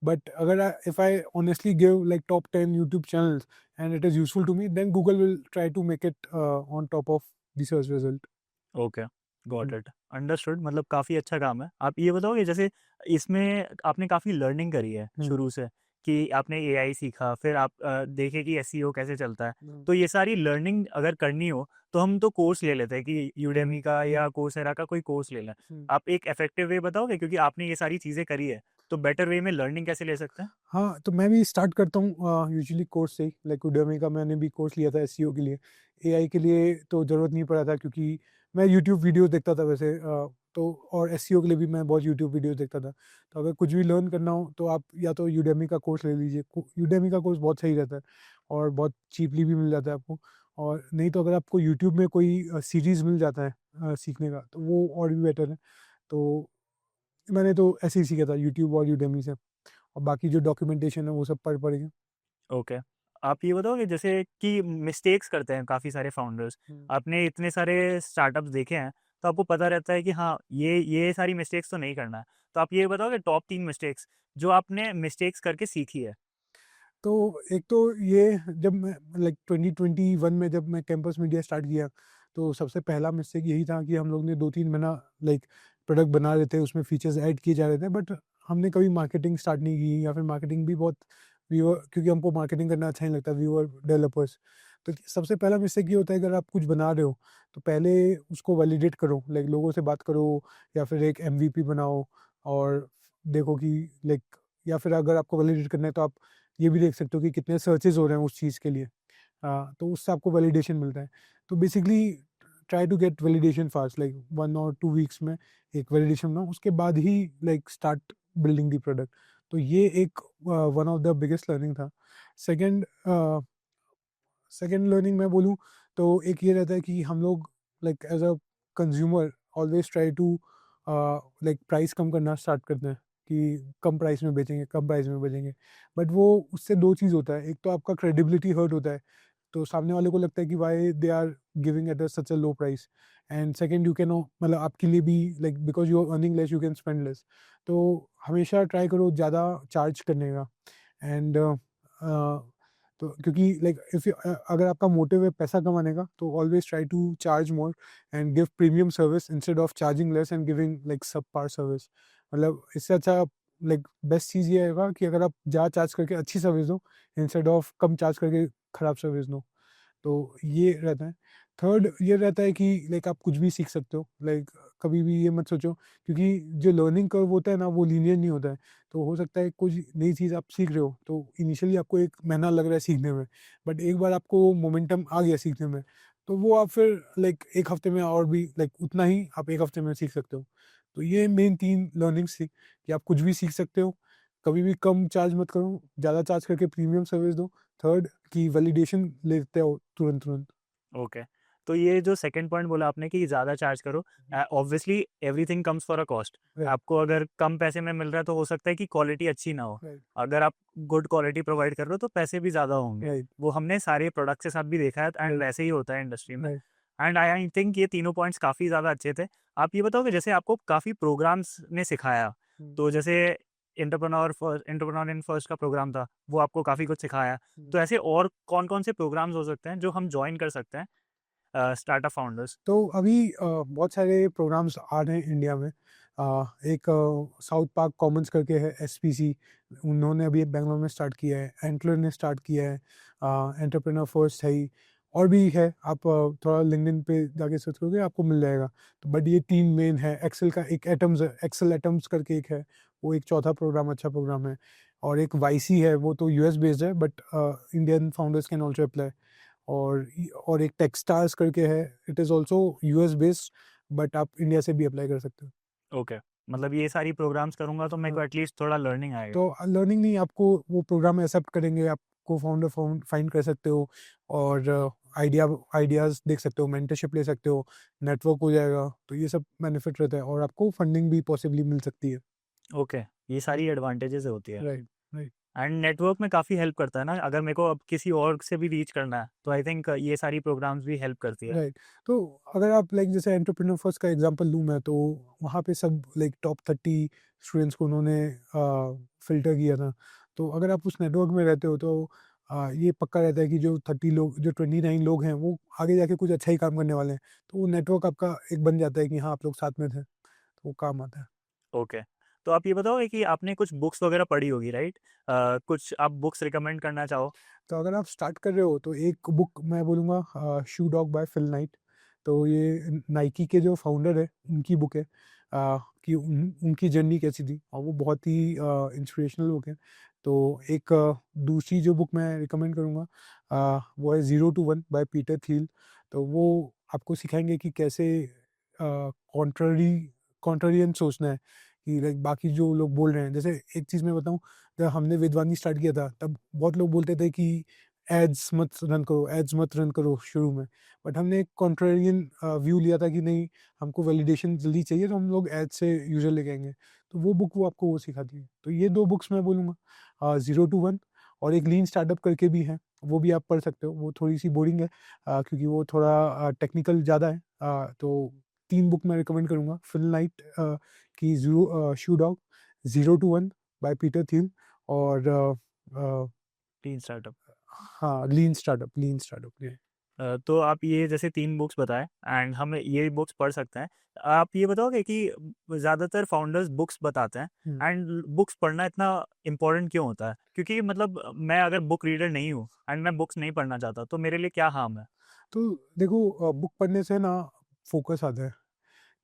But अगर if I honestly give like top 10 YouTube channels and it is useful to me, then Google will try to make it on top of the search result. Okay, got hmm, it, understood. मतलब काफ़ी अच्छा काम है। आप ये बताओगे जैसे इसमें आपने काफ़ी लर्निंग करी है हुँ, शुरू से, कि आपने एआई सीखा, फिर आप देखे कि एसईओ कैसे चलता है। हुँ, तो ये सारी लर्निंग अगर करनी हो, तो हम तो कोर्स ले लेते हैं कि यूडेमी का या कोर्सेरा का कोई कोर्स ले लें। हुँ। आप एक इफेक्टिव वे बताओगे, क्योंकि आपने ये सारी चीज़ें करी है, तो बेटर वे में लर्निंग कैसे ले सकते हैं? हाँ, तो मैं भी स्टार्ट करता हूँ यूजुअली कोर्स से ही, लाइक उडेमी का मैंने भी कोर्स लिया था एसईओ के लिए। एआई के लिए तो ज़रूरत नहीं पड़ा था, क्योंकि मैं यूट्यूब वीडियोज़ देखता था वैसे, तो और एसईओ के लिए भी मैं बहुत यूट्यूब वीडियोज़ देखता था। तो अगर कुछ भी लर्न करना हो तो आप या तो यूडेमी का कोर्स ले लीजिए। यूडेमी का कोर्स बहुत सही रहता है और बहुत चीपली भी मिल जाता है आपको। और नहीं तो अगर आपको यूट्यूब में कोई सीरीज़ मिल जाता है सीखने का, तो वो और भी बेटर है। तो मैंने तो ऐसे ही सीखा था यूट्यूब और यूडेमी से, और बाकी जो डॉक्यूमेंटेशन है वो सब पढ़ के। ओके। आप ये बताओगे जैसे कि मिस्टेक्स करते हैं काफ़ी सारे फाउंडर्स। हुँ। आपने इतने सारे स्टार्टअप्स देखे हैं, तो आपको पता रहता है कि हाँ, ये सारी मिस्टेक्स तो नहीं करना है। तो आप ये बताओगे टॉप 3 मिस्टेक्स जो आपने मिस्टेक्स करके सीखी है? तो एक तो ये, जब मैं लाइक 2021 में जब मैं कैंपस मीडिया स्टार्ट किया, तो सबसे पहला मिस्टेक यही था कि हम लोग ने 2-3 महीना लाइक प्रोडक्ट बना रहे थे, उसमें फीचर्स ऐड किए जा रहे थे, बट हमने कभी मार्केटिंग स्टार्ट नहीं की, या फिर मार्केटिंग भी बहुत व्यूअर, क्योंकि हमको मार्केटिंग करना अच्छा नहीं लगता, व्यूअर डेवलपर्स। तो सबसे पहला मिस्टेक ये होता है, अगर आप कुछ बना रहे हो, तो पहले उसको वैलिडेट करो, लाइक लोगों से बात करो, या फिर एक एमवीपी बनाओ, और देखो कि लाइक, या फिर अगर आपको वैलिडेट करना है तो आप ये भी देख सकते हो कि कितने सर्चेज़ हो रहे हैं उस चीज़ के लिए। तो उससे आपको वैलिडेशन मिलता है। तो basically try to get validation fast, like 1 और 2 वीक्स में एक वैलिडेशन ना, उसके बाद ही like start building the product. तो ये एक one of the biggest learning था। सेकंड सेकंड लर्निंग मैं बोलूँ तो एक ये रहता है कि हम लोग like as a consumer always try to like price कम करना स्टार्ट करते हैं कि कम प्राइस में बेचेंगे, कम प्राइस में बेचेंगे। बट वो उससे दो चीज़ होता है, एक तो आपका क्रेडिबिलिटी हर्ट होता है, तो सामने वाले को लगता है कि why they are giving at such a low price. And second you can मतलब आपके लिए भी like because you are earning less you can spend less. तो हमेशा ट्राई करो ज़्यादा चार्ज करने का। एंड तो क्योंकि लाइक इफ अगर आपका मोटिव है पैसा कमाने का, तो always try to charge more and give premium service instead of charging less and giving like subpar service. मतलब इससे अच्छा लाइक बेस्ट चीज़ ये रहेगा कि अगर आप ज़्यादा चार्ज करके अच्छी सर्विस दो इंस्टेड ऑफ कम चार्ज करके खराब सर्विस दो। तो ये रहता है। थर्ड ये रहता है कि लाइक आप कुछ भी सीख सकते हो, लाइक कभी भी ये मत सोचो, क्योंकि जो लर्निंग कर्व होता है ना वो लीनियर नहीं होता है। तो हो सकता है कुछ नई चीज़ आप सीख रहे हो तो इनिशियली आपको 1 महीना लग रहा है सीखने में, बट एक बार आपको मोमेंटम आ गया सीखने में, तो वो आप फिर लाइक 1 हफ्ते में और भी लाइक उतना ही आप 1 हफ्ते में सीख सकते हो। तो ये मेन 3 लर्निंग्स थी कि आप कुछ भी सीख सकते हो, कभी भी कम चार्ज मत करो, ज़्यादा चार्ज करके प्रीमियम सर्विस दो। थर्ड कि वैलिडेशन लेते हो तुरंत-तुरंत। ओके। तो ये जो सेकंड पॉइंट बोला आपने कि ज़्यादा चार्ज करो, obviously everything comes for a cost. Right, आपको अगर कम पैसे में मिल रहा है तो हो सकता है कि क्वालिटी अच्छी ना हो। राइट, अगर आप गुड क्वालिटी प्रोवाइड कर रहे हो तो पैसे भी ज़्यादा होंगे। राइट, वो हमने सारे प्रोडक्ट्स के साथ भी देखा है एंड राइट, वैसे ही होता है इंडस्ट्री में। राइट। एंड आई थिंक ये तीनों पॉइंट्स काफ़ी ज़्यादा अच्छे थे। आप ये बताओगे जैसे आपको काफ़ी प्रोग्राम्स ने सिखाया, हुँ, तो जैसे एंटरप्रेन्योर इन फर्स्ट का प्रोग्राम था, वो आपको काफ़ी कुछ सिखाया। हुँ। तो ऐसे और कौन-कौन से प्रोग्राम्स हो सकते हैं जो हम जॉइन कर सकते हैं स्टार्टअप फाउंडर्स? तो अभी बहुत सारे प्रोग्राम्स आ रहे हैं इंडिया में। एक साउथ पार्क कॉमन्स करके है एसपीसी, उन्होंने अभी बैंगलोर में स्टार्ट किया है। एंटलर ने स्टार्ट किया है। एंटरप्रेन्योर फर्स्ट है ही, और भी है। आप थोड़ा लिंक्डइन पे जाके सर्च करोगे आपको मिल जाएगा। तो बट ये 3 मेन है। एक्सेल का एक एटम्स है, एक्सेल एटम्स करके एक है, वो एक चौथा प्रोग्राम अच्छा प्रोग्राम है। और एक वाईसी है, वो तो यूएस बेस्ड है but Indian founders can also apply. और एक टेक्सटार्स करके है, it is also US based but आप इंडिया से भी अप्लाई कर सकते हो। ओके, मतलब ये सारी प्रोग्राम्स करूँगा तो मेरे हाँ, को एटलीस्ट थोड़ा लर्निंग आएगा। तो लर्निंग नहीं, आपको वो प्रोग्राम एक्सेप्ट करेंगे, आपको फाउंडर फाइंड कर सकते हो, और आइडियाज़ देख सकते हो, मेंटरशिप ले सकते हो, नेटवर्क हो जाएगा, तो ये सब बेनिफिट रहता है और आपको फंडिंग भी पॉसिबली मिल सकती है। ओके, ये सारी एडवांटेजेस होती है। Right, right. एंड नेटवर्क में काफ़ी हेल्प करता है ना, अगर मेरे को अब किसी और से भी रीच करना है, तो आई थिंक ये सारी प्रोग्राम्स भी हेल्प करती है। राइट। तो अगर आप लाइक जैसे एंटरप्रेन्योर फर्स्ट का एग्जांपल लूँ मैं, तो वहाँ पे सब लाइक टॉप 30 स्टूडेंट्स को उन्होंने फ़िल्टर किया था। तो अगर आप उस नेटवर्क में रहते हो तो ये पक्का रहता है कि जो 30 लोग, जो 29 लोग हैं, वो आगे जाके कुछ अच्छा ही काम करने वाले हैं। तो वो नेटवर्क आपका एक बन जाता है कि हाँ, आप लोग साथ में थे, तो वो काम आता है। ओके, तो आप ये बताओगे कि आपने कुछ बुक्स वगैरह पढ़ी होगी, राइट? कुछ आप बुक्स रिकमेंड करना चाहो? तो अगर आप स्टार्ट कर रहे हो तो एक बुक मैं बोलूँगा, शू डॉग बाय फिल नाइट। तो ये नाइकी के जो फाउंडर है उनकी बुक है, कि उनकी जर्नी कैसी थी, और वो बहुत ही इंस्पिरेशनल बुक है। तो एक दूसरी जो बुक मैं रिकमेंड करूँगा, वो है zero to one by Peter Thiel. तो वो आपको सिखाएंगे कि कैसे कॉन्ट्ररी कॉन्ट्रेरियन सोचना है, कि लाइक बाकी जो लोग बोल रहे हैं। जैसे एक चीज़ मैं बताऊँ, जब हमने वेदवानी स्टार्ट किया था तब बहुत लोग बोलते थे कि एड्स मत रन करो शुरू में। बट हमने एक कॉन्ट्रेरियन व्यू लिया था कि नहीं, हमको वैलिडेशन जल्दी चाहिए, तो हम लोग एड्स से यूज़र लेके आएँगे। तो वो बुक वो आपको वो सिखाती है। तो ये 2 बुक्स मैं बोलूँगा, ज़ीरो टू वन, और एक लीन स्टार्टअप करके भी है, वो भी आप पढ़ सकते हो। वो थोड़ी-सी बोरिंग है, क्योंकि वो थोड़ा टेक्निकल ज़्यादा है। तो 3 बुक मैं रिकमेंड करूँगा, फिल नाइट की shoe dog, zero to one by Peter Thiel, और टीन स्टार्टअप। हाँ, लीन स्टार्टअप ये। तो आप ये जैसे 3 बुक्स बताएँ एंड हम ये बुक्स पढ़ सकते हैं। आप ये बताओगे कि ज़्यादातर फाउंडर्स बुक्स बताते हैं हुँ। एंड बुक्स पढ़ना इतना इम्पोर्टेंट क्यों होता है? क्योंकि मतलब मैं अगर बुक रीडर नहीं हूँ एंड मैं बुक्स नहीं पढ़ना चाहता, तो मेरे लिए क्या हार्म है? तो देखो, बुक पढ़ने से ना फ़ोकस आता है,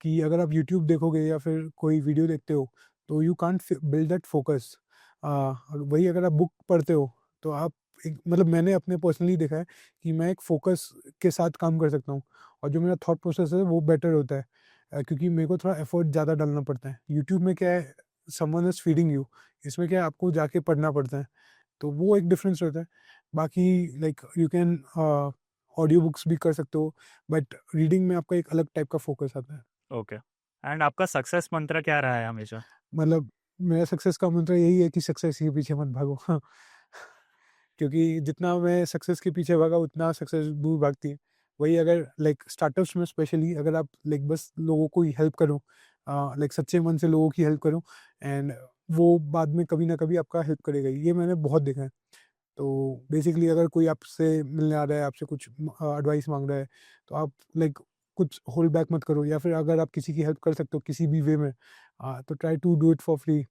कि अगर आप यूट्यूब देखोगे या फिर कोई वीडियो देखते हो, तो you can't build that focus. वही अगर आप बुक पढ़ते हो, तो आप एक मतलब मैंने अपने पर्सनली देखा है कि मैं एक फ़ोकस के साथ काम कर सकता हूँ और जो मेरा थॉट प्रोसेस है वो बेटर होता है। क्योंकि मेरे को थोड़ा एफ़र्ट ज़्यादा डालना पड़ता है। यूट्यूब में क्या है, समवन इज़ फीडिंग यू, इसमें क्या है आपको जाके पढ़ना पड़ता है, तो वो एक डिफ़रेंस रहता है। बाकी like you can audio books भी कर सकते हो, बट रीडिंग में आपका एक अलग टाइप का फ़ोकस आता है। ओके। एंड आपका सक्सेस मंत्र क्या रहा है हमेशा? मतलब मेरा सक्सेस का मंत्र यही है कि सक्सेस के पीछे मत भागो। हाँ, क्योंकि जितना मैं सक्सेस के पीछे भागा उतना सक्सेस दूर भागती है। वही अगर लाइक स्टार्टअप्स में स्पेशली अगर आप लाइक बस लोगों को ही हेल्प करो, लाइक सच्चे मन से लोगों की हेल्प करो, एंड वो बाद में कभी ना कभी आपका हेल्प करेगा ही। ये मैंने बहुत देखा है। तो बेसिकली अगर कोई आपसे मिलने आ रहा है, आपसे कुछ एडवाइस माँग रहा है, तो आप लाइक कुछ होल्ड बैक मत करो, या फिर अगर आप किसी की हेल्प कर सकते हो किसी भी वे में, तो try to do it for free.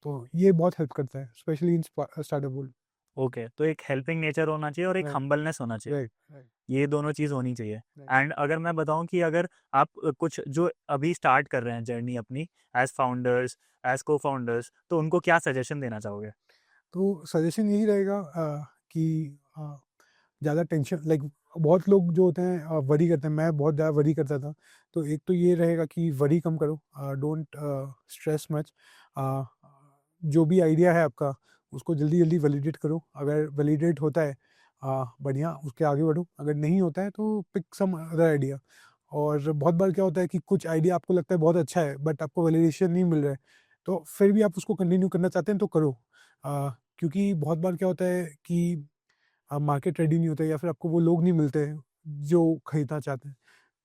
तो ये बहुत हेल्प करता है specially in startup world. Okay, तो एक हेल्पिंग नेचर होना चाहिए और एक राइट, हम्बलनेस होना चाहिए। राइट, राइट, ये दोनों चीज़ होनी चाहिए। राइट। एंड अगर मैं बताऊँ कि अगर आप कुछ जो अभी स्टार्ट कर रहे हैं जर्नी अपनी एज़ फाउंडर्स, एज़ को-फाउंडर्स, तो उनको क्या सजेशन देना चाहोगे? तो सजेशन यही रहेगा कि ज़्यादा टेंशन लाइक बहुत लोग जो होते हैं वरी करते हैं, मैं बहुत ज़्यादा वरी करता था। तो एक तो ये रहेगा कि वरी कम करो, डोंट स्ट्रेस मच। अ, जो भी आइडिया है आपका उसको जल्दी-जल्दी वैलिडेट करो, अगर वैलिडेट होता है बढ़िया उसके आगे बढ़ो, अगर नहीं होता है तो पिक सम अदर आइडिया। और बहुत बार क्या होता है कि कुछ आइडिया आपको लगता है बहुत अच्छा है बट आपको वैलिडेशन नहीं मिल रहा है, तो फिर भी आप उसको कंटिन्यू करना चाहते हैं तो करो। क्योंकि बहुत बार क्या होता है कि मार्केट रेडी नहीं होता है या फिर आपको वो लोग नहीं मिलते हैं जो खरीदना चाहते हैं।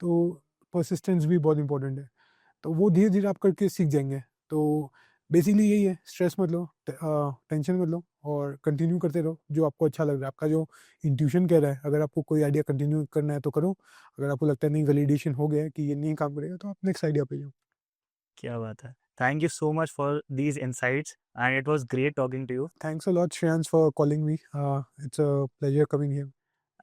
तो परसिस्टेंस भी बहुत इंपॉर्टेंट है। तो वो धीरे-धीरे आप करके सीख जाएँगे। तो बेसिकली यही है, स्ट्रेस मत लो, टेंशन मत लो और कंटिन्यू करते रहो जो आपको अच्छा लग रहा है। आपका जो इंट्यूशन कह रहा है, अगर आपको कोई आइडिया कंटिन्यू करना है तो करो। अगर आपको लगता है नहीं वैलिडेशन हो गया है कि ये नहीं काम करेगा तो आप नेक्स्ट आइडिया पे जाओ। क्या बात है! Thank you so much for these insights and it was great talking to you. Thanks a lot Shreyansh for calling me. It's a pleasure coming here.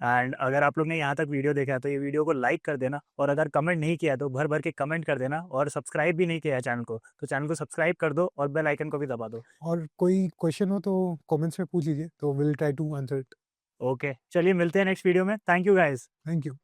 And अगर आप लोग ने यहाँ तक वीडियो देखा है तो ये वीडियो को लाइक कर देना और अगर कमेंट नहीं किया है तो भर भर के कमेंट कर देना और सब्सक्राइब भी नहीं किया है चैनल को तो चैनल को सब्सक्राइब कर दो और बेल आइकन को भी दबा दो। और कोई क्वेश्चन हो तो कमेंट्स में पूछ लीजिए, तो will try to answer it. Okay, चलिए मिलते हैं नेक्स्ट वीडियो में। Thank you guys. Thank you.